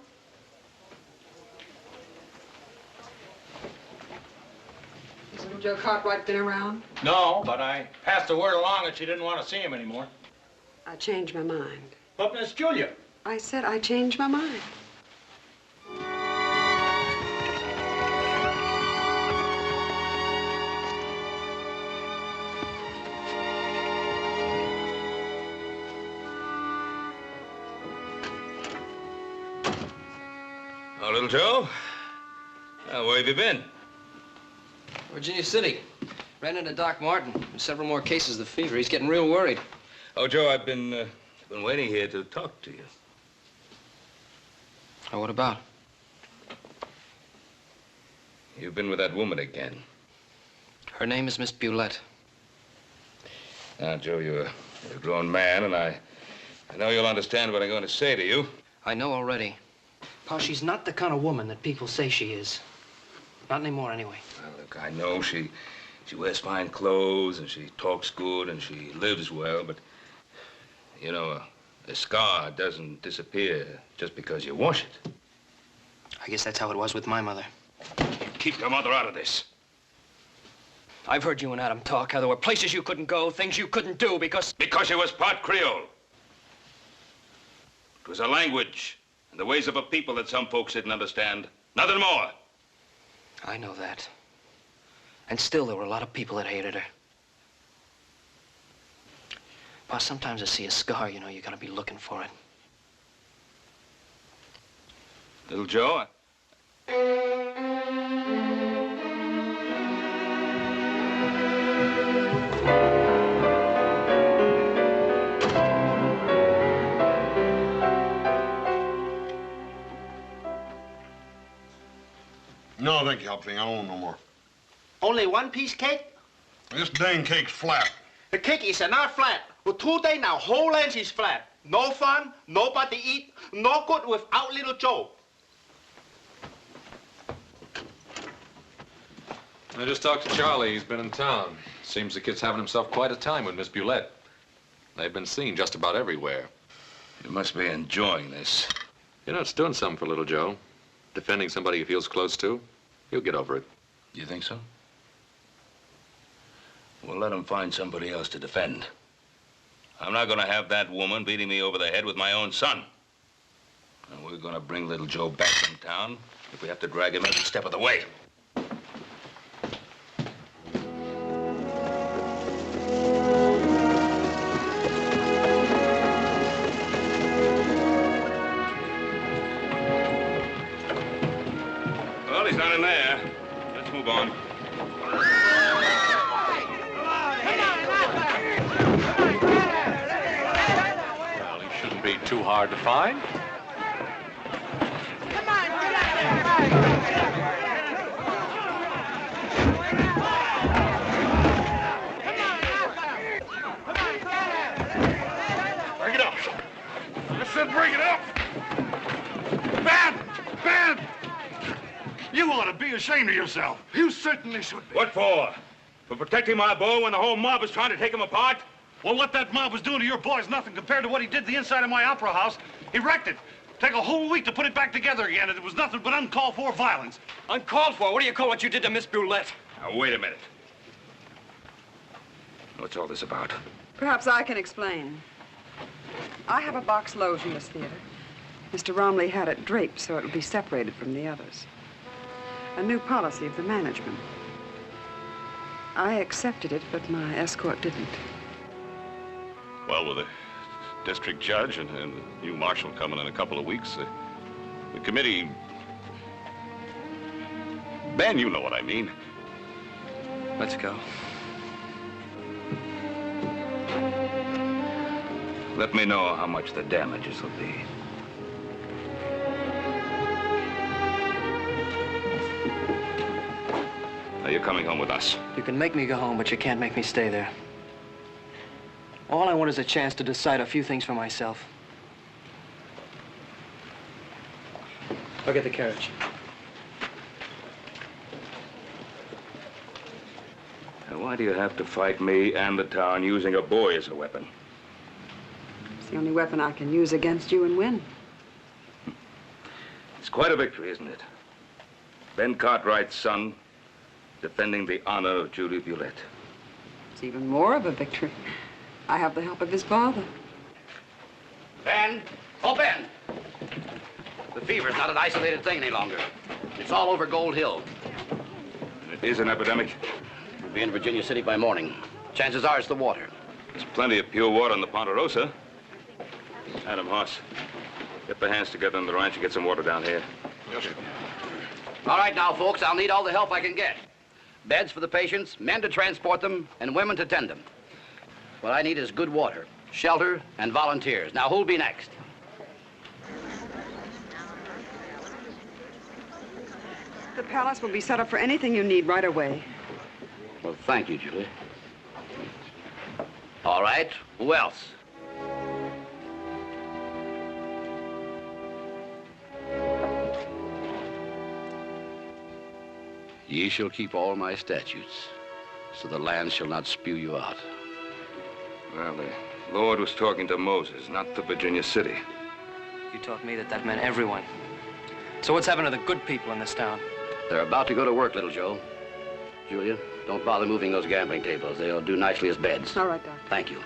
Has little Joe Cartwright been around? No, but I passed the word along that she didn't want to see him anymore. I changed my mind. But Miss Julia. I said I changed my mind. Oh, little Joe. Where have you been? Virginia City. Ran into Doc Martin. There's several more cases of fever. He's getting real worried. Oh, Joe, I've been waiting here to talk to you. Oh, what about? You've been with that woman again. Her name is Miss Bulette. Now, Joe, you're a grown man, and I know you'll understand what I'm going to say to you. I know already. Pa, she's not the kind of woman that people say she is. Not anymore, anyway. Well, look, I know she wears fine clothes, and she talks good, and she lives well, but, you know, a scar doesn't disappear just because you wash it. I guess that's how it was with my mother. Keep your mother out of this. I've heard you and Adam talk, how there were places you couldn't go, things you couldn't do because... Because she was part Creole. It was a language and the ways of a people that some folks didn't understand. Nothing more. I know that. And still, there were a lot of people that hated her. Pa, sometimes I see a scar, you know, you gotta be looking for it. Little Joe, No, thank you, Helping. I don't want no more. Only one piece cake? This dang cake's flat. The cake is not flat. For 2 days now, whole length is flat. No fun, nobody eat, no good without little Joe. I just talked to Charlie. He's been in town. Seems the kid's having himself quite a time with Miss Bulette. They've been seen just about everywhere. you must be enjoying this. You know, it's doing something for little Joe. Defending somebody he feels close to. He'll get over it. You think so? Well, let him find somebody else to defend. I'm not going to have that woman beating me over the head with my own son. And we're going to bring little Joe back from town if we have to drag him every step of the way. Well, he's not in there. Let's move on. Well, he shouldn't be too hard to find. Bring it up. I said bring it up. Ben! Ben! You ought to be ashamed of yourself. You certainly should be. What for? For protecting my boy when the whole mob is trying to take him apart? Well, what that mob was doing to your boy is nothing compared to what he did to the inside of my opera house. He wrecked it. Take a whole week to put it back together again, and it was nothing but uncalled for violence. Uncalled for? What do you call what you did to Miss Bulette? Now, wait a minute. What's all this about? Perhaps I can explain. I have a box loge in this theater. Mr. Romley had it draped so it would be separated from the others. A new policy of the management. I accepted it, but my escort didn't. Well, with the district judge and the new marshal coming in a couple of weeks, the committee... Ben, you know what I mean. Let's go. Let me know how much the damages will be. Now, you're coming home with us. You can make me go home, but you can't make me stay there. All I want is a chance to decide a few things for myself. I'll get the carriage. Now, why do you have to fight me and the town using a boy as a weapon? It's the only weapon I can use against you and win. It's quite a victory, isn't it? Ben Cartwright's son defending the honor of Julie Bulette. It's even more of a victory. I have the help of his father. Ben! Oh, Ben! The fever's not an isolated thing any longer. It's all over Gold Hill. It is an epidemic. We'll be in Virginia City by morning. Chances are it's the water. There's plenty of pure water in the Ponderosa. Adam, Hoss, get the hands together on the ranch and get some water down here. Yes, sir. All right now, folks, I'll need all the help I can get. Beds for the patients, men to transport them, and women to tend them. What I need is good water, shelter, and volunteers. Now, who'll be next? The palace will be set up for anything you need right away. Well, thank you, Julie. All right, who else? Ye shall keep all my statutes, so the land shall not spew you out. Well, the Lord was talking to Moses, not to Virginia City. You taught me that that meant everyone. So what's happened to the good people in this town? They're about to go to work, little Joe. Julia, don't bother moving those gambling tables. They'll do nicely as beds. All right, Doc. Thank you.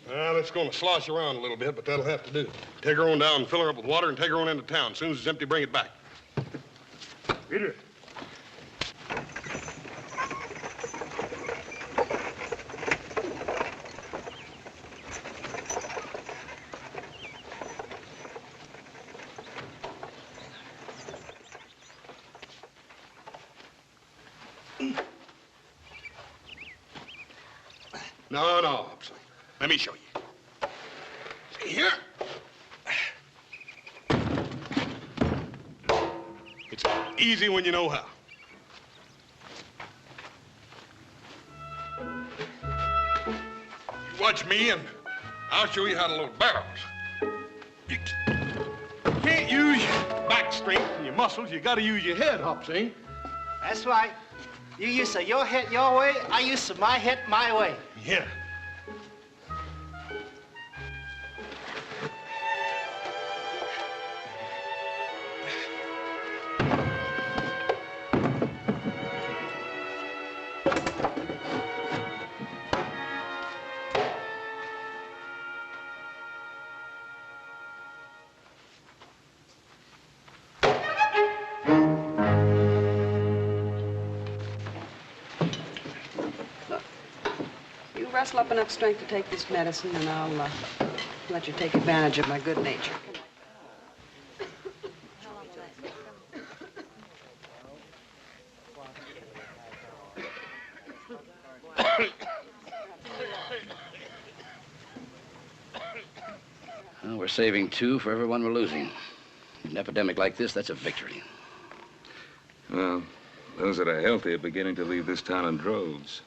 Well, it's going to slosh around a little bit, but that'll have to do. Take her on down and fill her up with water and take her on into town. As soon as it's empty, bring it back. Peter. No, Hobson. Let me show you. See here? It's easy when you know how. You watch me and I'll show you how to load barrels. You can't use your back strength and your muscles. You gotta use your head, Hobson. That's right. You use your head your way, I use my head my way. Yeah. Wrestle up enough strength to take this medicine, and I'll let you take advantage of my good nature. Well, we're saving 2 for everyone we're losing. An epidemic like this, that's a victory. Well, those that are healthy are beginning to leave this town in droves.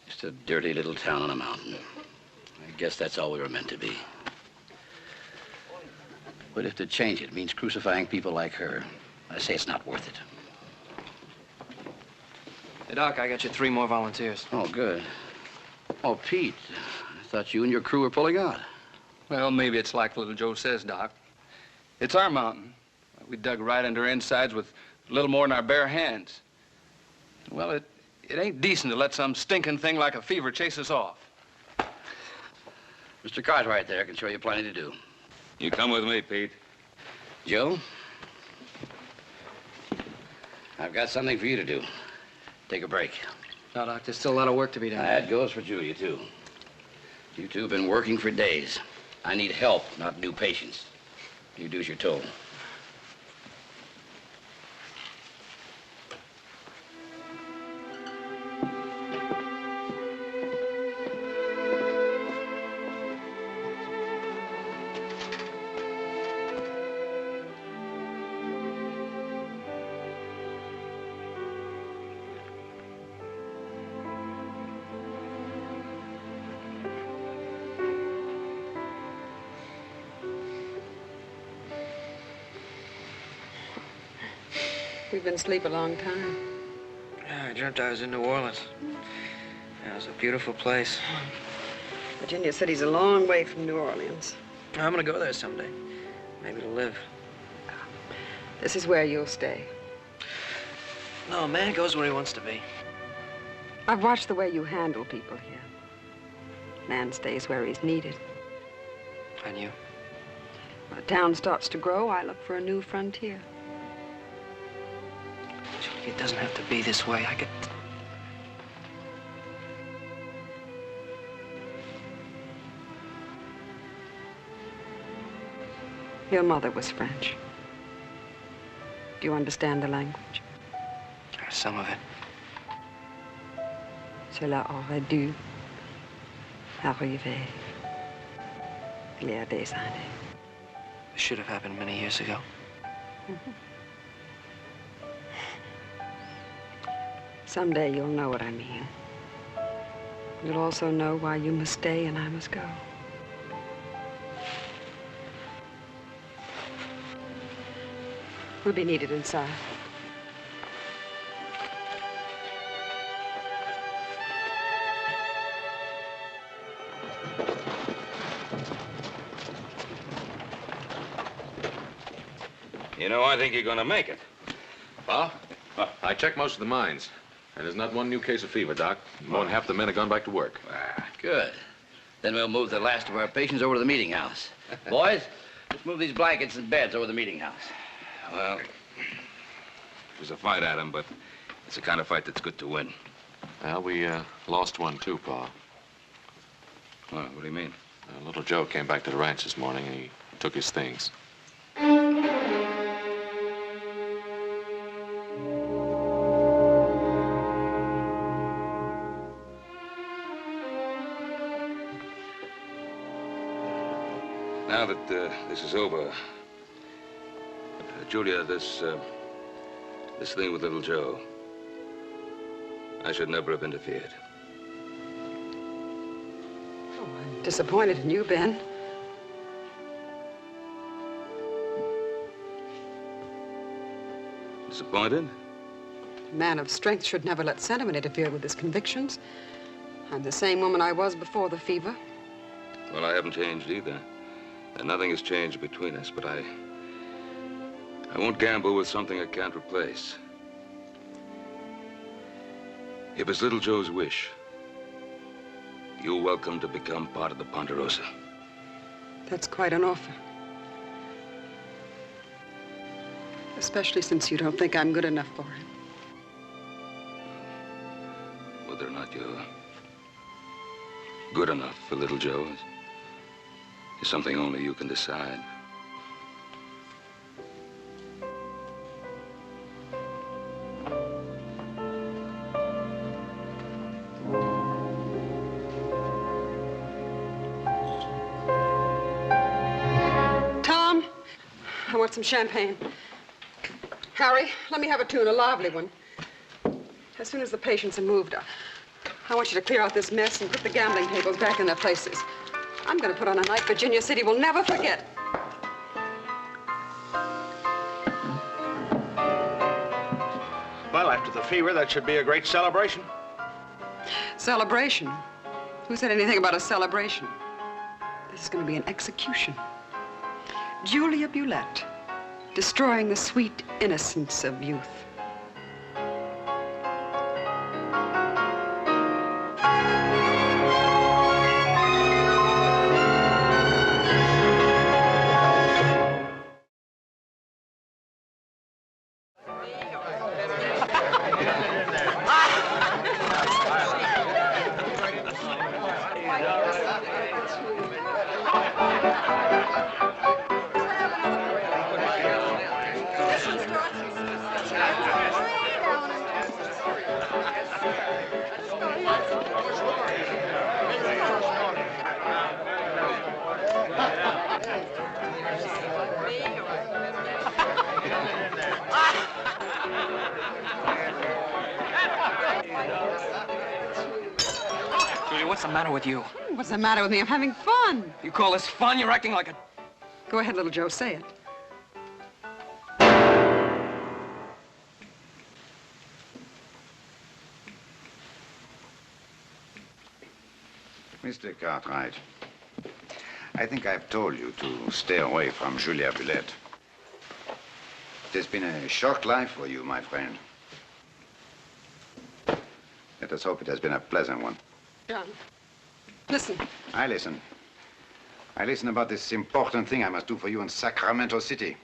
Just a dirty little town on a mountain. I guess that's all we were meant to be. But if to change it means crucifying people like her, I say it's not worth it. Hey, Doc, I got you 3 more volunteers. Oh, good. Oh, Pete, I thought you and your crew were pulling out. Well, maybe it's like little Joe says, Doc. It's our mountain. We dug right into her insides with a little more than our bare hands. Well, it ain't decent to let some stinking thing like a fever chase us off. Mr. Cartwright there can show you plenty to do. You come with me, Pete. Joe, I've got something for you to do. Take a break. No, Doc, there's still a lot of work to be done. That goes for Julia, too. You two have been working for days. I need help, not new patients. You do as you're told. We've been asleep a long time. Yeah, I dreamt I was in New Orleans. Yeah, it was a beautiful place. Virginia City's a long way from New Orleans. I'm gonna go there someday. Maybe to live. This is where you'll stay. No, a man goes where he wants to be. I've watched the way you handle people here. Man stays where he's needed. And you? When a town starts to grow, I look for a new frontier. Julie, it doesn't have to be this way. Your mother was French. Do you understand the language? Some of it. Cela aurait dû arriver il y a des années. It should have happened many years ago. Someday you'll know what I mean. You'll also know why you must stay and I must go. We'll be needed inside. You know, I think you're gonna make it. Well, I checked most of the mines, and there's not one new case of fever, Doc. More than half the men have gone back to work. Good. Then we'll move the last of our patients over to the meeting house. Boys, let's move these blankets and beds over to the meeting house. Well, it was a fight, Adam, but it's the kind of fight that's good to win. Well, we lost one too, Pa. What do you mean? Little Joe came back to the ranch this morning and he took his things. Now that this is over, Julia, this thing with little Joe, I should never have interfered. Oh, I'm disappointed in you, Ben. Disappointed? A man of strength should never let sentiment interfere with his convictions. I'm the same woman I was before the fever. Well, I haven't changed either. And nothing has changed between us, but I won't gamble with something I can't replace. If it's little Joe's wish, you're welcome to become part of the Ponderosa. That's quite an offer. Especially since you don't think I'm good enough for him. Whether or not you're good enough for little Joe is something only you can decide. Tom, I want some champagne. Harry, let me have a tune, a lively one. As soon as the patients are moved, I want you to clear out this mess and put the gambling tables back in their places. I'm going to put on a night Virginia City will never forget. Well, after the fever, that should be a great celebration. Celebration? Who said anything about a celebration? This is going to be an execution. Julia Bulette, destroying the sweet innocence of youth. Julia, what's the matter with you? What's the matter with me? I'm having fun. You call this fun? You're acting like a... Go ahead, little Joe, say it. Mr. Cartwright, I think I've told you to stay away from Julia Bulette. It has been a short life for you, my friend. Let us hope it has been a pleasant one. John, listen. I listen. I listen about this important thing I must do for you in Sacramento City.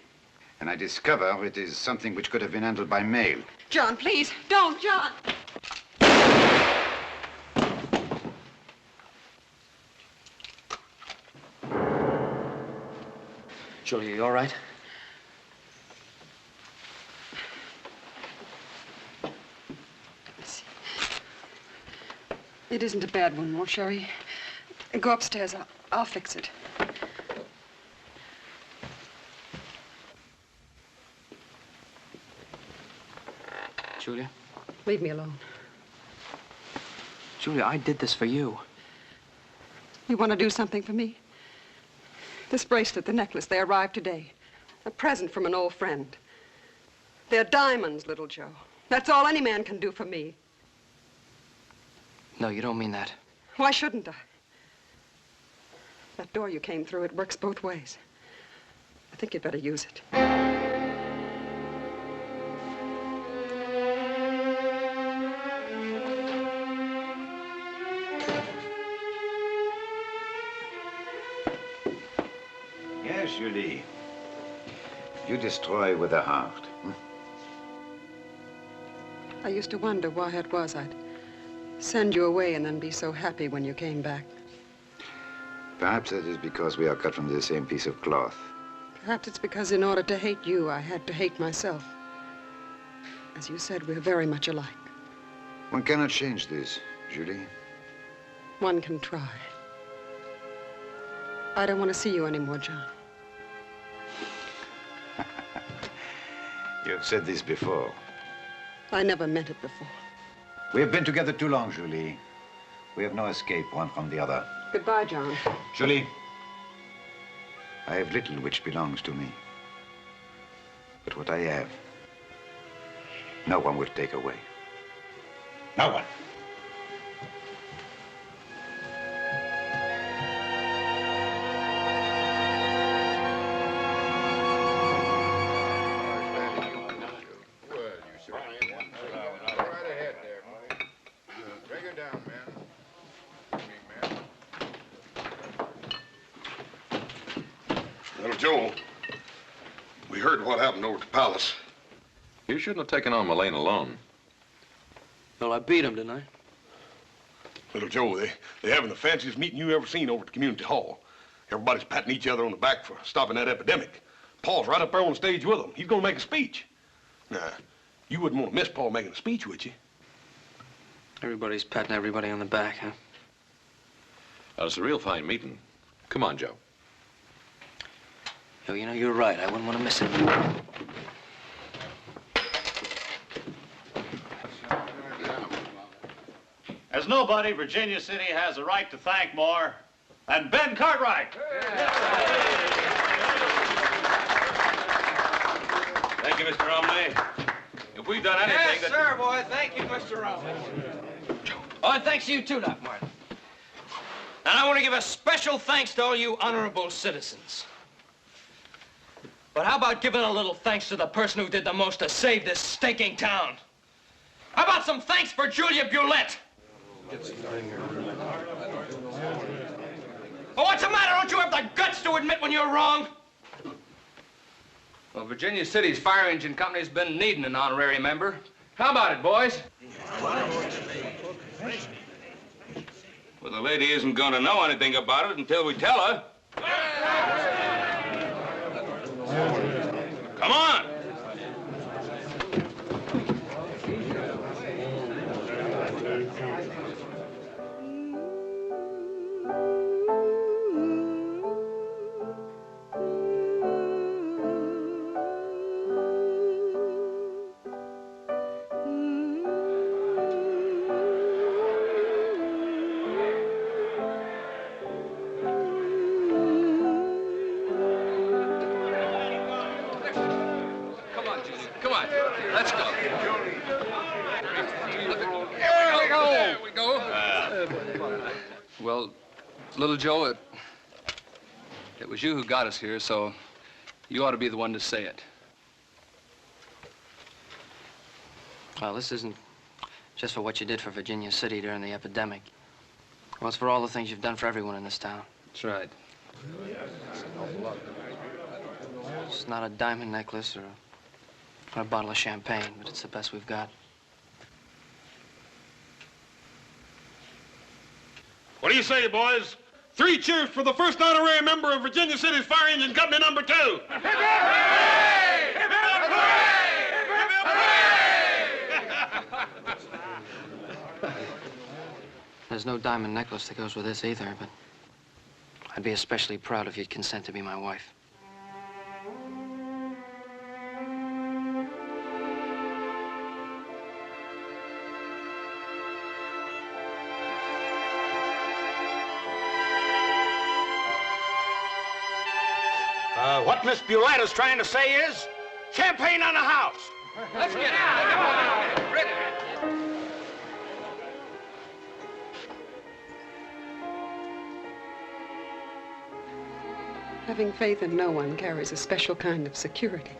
And I discover it is something which could have been handled by mail. John, please, don't, John. Julia, you all right? It isn't a bad one, Walt Sherry. Go upstairs. I'll fix it. Julia? Leave me alone. Julia, I did this for you. You want to do something for me? This bracelet, the necklace, they arrived today. A present from an old friend. They're diamonds, little Joe. That's all any man can do for me. No, you don't mean that. Why shouldn't I? That door you came through, it works both ways. I think you'd better use it. Yes, Julie. You destroy with a heart. I used to wonder why it was I'd send you away and then be so happy when you came back. Perhaps that is because we are cut from the same piece of cloth. Perhaps it's because in order to hate you, I had to hate myself. As you said, we're very much alike. One cannot change this, Julie. One can try. I don't want to see you anymore, John. You have said this before. I never meant it before. We have been together too long, Julie. We have no escape one from the other. Goodbye, John. Julie, I have little which belongs to me. But what I have, no one will take away. No one. Little Joe, we heard what happened over at the palace. You shouldn't have taken on Mullane alone. Well, I beat him, didn't I? Little Joe, they having the fanciest meeting you ever seen over at the community hall. Everybody's patting each other on the back for stopping that epidemic. Paul's right up there on the stage with them. He's gonna make a speech. Now, you wouldn't want to miss Paul making a speech, would you? Everybody's patting everybody on the back, huh? It's a real fine meeting. Come on, Joe. Yo, you know, you're right. I wouldn't want to miss it. As nobody, Virginia City has a right to thank more than Ben Cartwright. Thank you, Mr. Romney. If we've done anything Yes, sir, boy. Thank you, Mr. Romney. Oh, and thanks to you, too, Doc Martin. And I want to give a special thanks to all you honorable citizens. But how about giving a little thanks to the person who did the most to save this stinking town? How about some thanks for Julia Bulette? Well, what's the matter? Don't you have the guts to admit when you're wrong? Well, Virginia City's fire engine company's been needing an honorary member. How about it, boys? Well, the lady isn't going to know anything about it until we tell her. Come on! Well, little Joe, it was you who got us here, so you ought to be the one to say it. Well, this isn't just for what you did for Virginia City during the epidemic. Well, it's for all the things you've done for everyone in this town. That's right. It's not a diamond necklace or a bottle of champagne, but it's the best we've got. What do you say, boys? 3 cheers for the first honorary member of Virginia City's Fire Engine Company number 2. There's no diamond necklace that goes with this either, but I'd be especially proud if you'd consent to be my wife. What Miss Bulette is trying to say is, champagne on the house. Let's get out. Come on. Ready. Having faith in no one carries a special kind of security.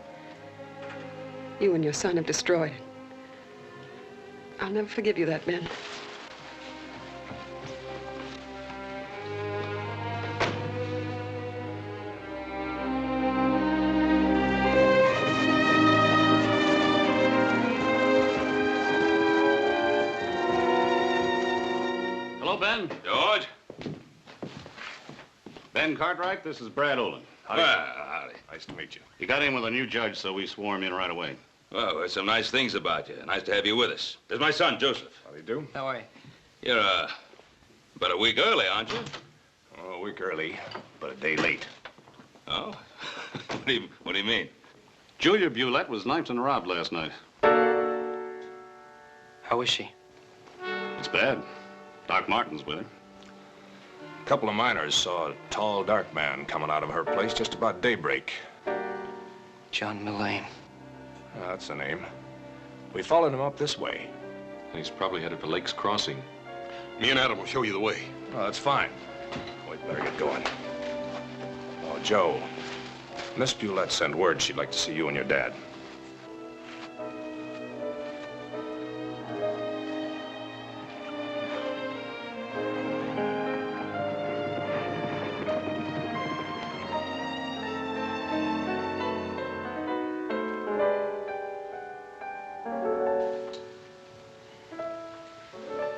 You and your son have destroyed it. I'll never forgive you that, Ben. Hello, Ben. George? Ben Cartwright, this is Brad Olin. Howdy. Howdy. Nice to meet you. You got in with a new judge, so we swore him in right away. Well, there's some nice things about you. Nice to have you with us. There's my son, Joseph. How do you do? How are you? You're, about a week early, aren't you? Oh, a week early, but a day late. Oh? What do you mean? Julia Bulette was knifed and robbed last night. How is she? It's bad. Doc Martin's with her. A couple of miners saw a tall, dark man coming out of her place just about daybreak. John Mullane. That's the name. We followed him up this way. He's probably headed for Lake's Crossing. Me and Adam will show you the way. Oh, that's fine. We'd better get going. Oh, Joe. Miss Bulette sent word she'd like to see you and your dad.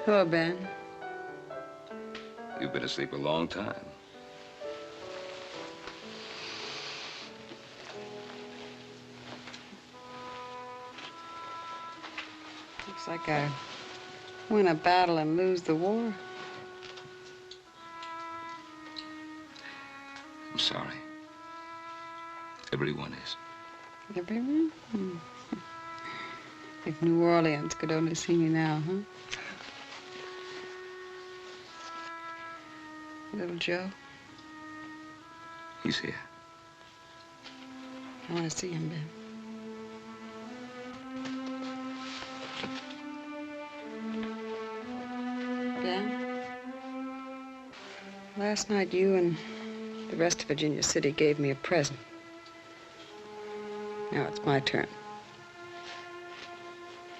Hello, Ben. You've been asleep a long time. Looks like I win a battle and lose the war. I'm sorry. Everyone is. Everyone? If New Orleans could only see me now, huh? Little Joe? He's here. I want to see him, Ben. Ben? Last night, you and the rest of Virginia City gave me a present. Now it's my turn.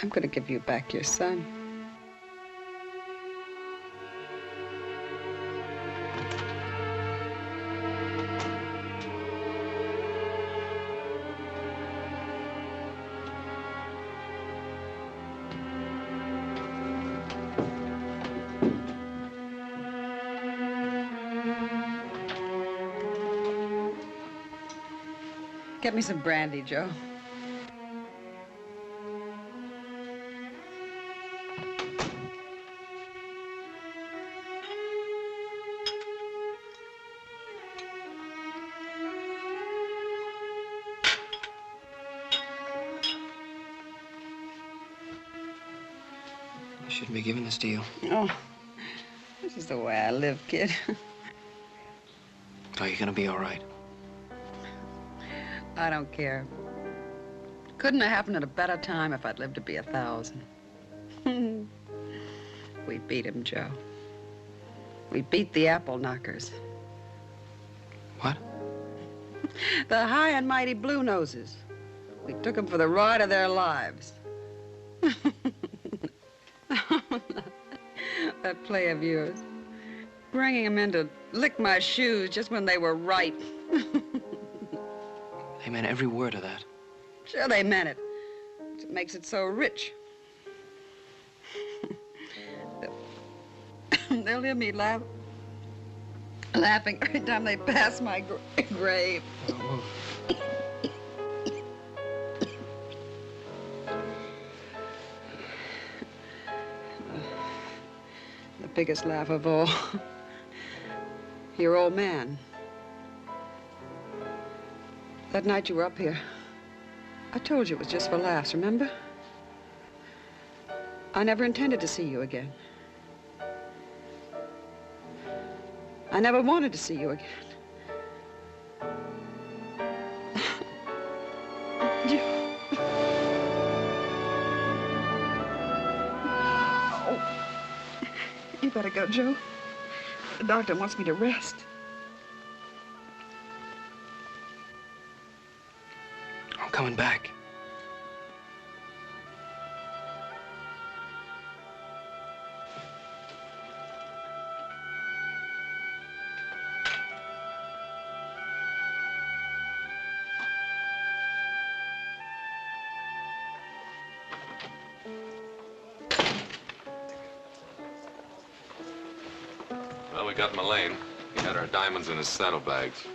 I'm going to give you back your son. Get me some brandy, Joe. I shouldn't be giving this to you. Oh, this is the way I live, kid. Are you gonna be all right? I don't care. Couldn't have happened at a better time if I'd lived to be 1,000. We beat him, Joe. We beat the apple knockers. What? The high and mighty Blue Noses. We took them for the ride of their lives. That play of yours. Bringing them in to lick my shoes just when they were right. They meant every word of that. Sure they meant it. It makes it so rich. They'll hear me laugh laughing every time they pass my grave. The biggest laugh of all, your old man. That night you were up here, I told you it was just for laughs, remember? I never intended to see you again. I never wanted to see you again. You better go, Joe. The doctor wants me to rest. I'm coming back. Well, we got Mullane. He had our diamonds in his saddlebags.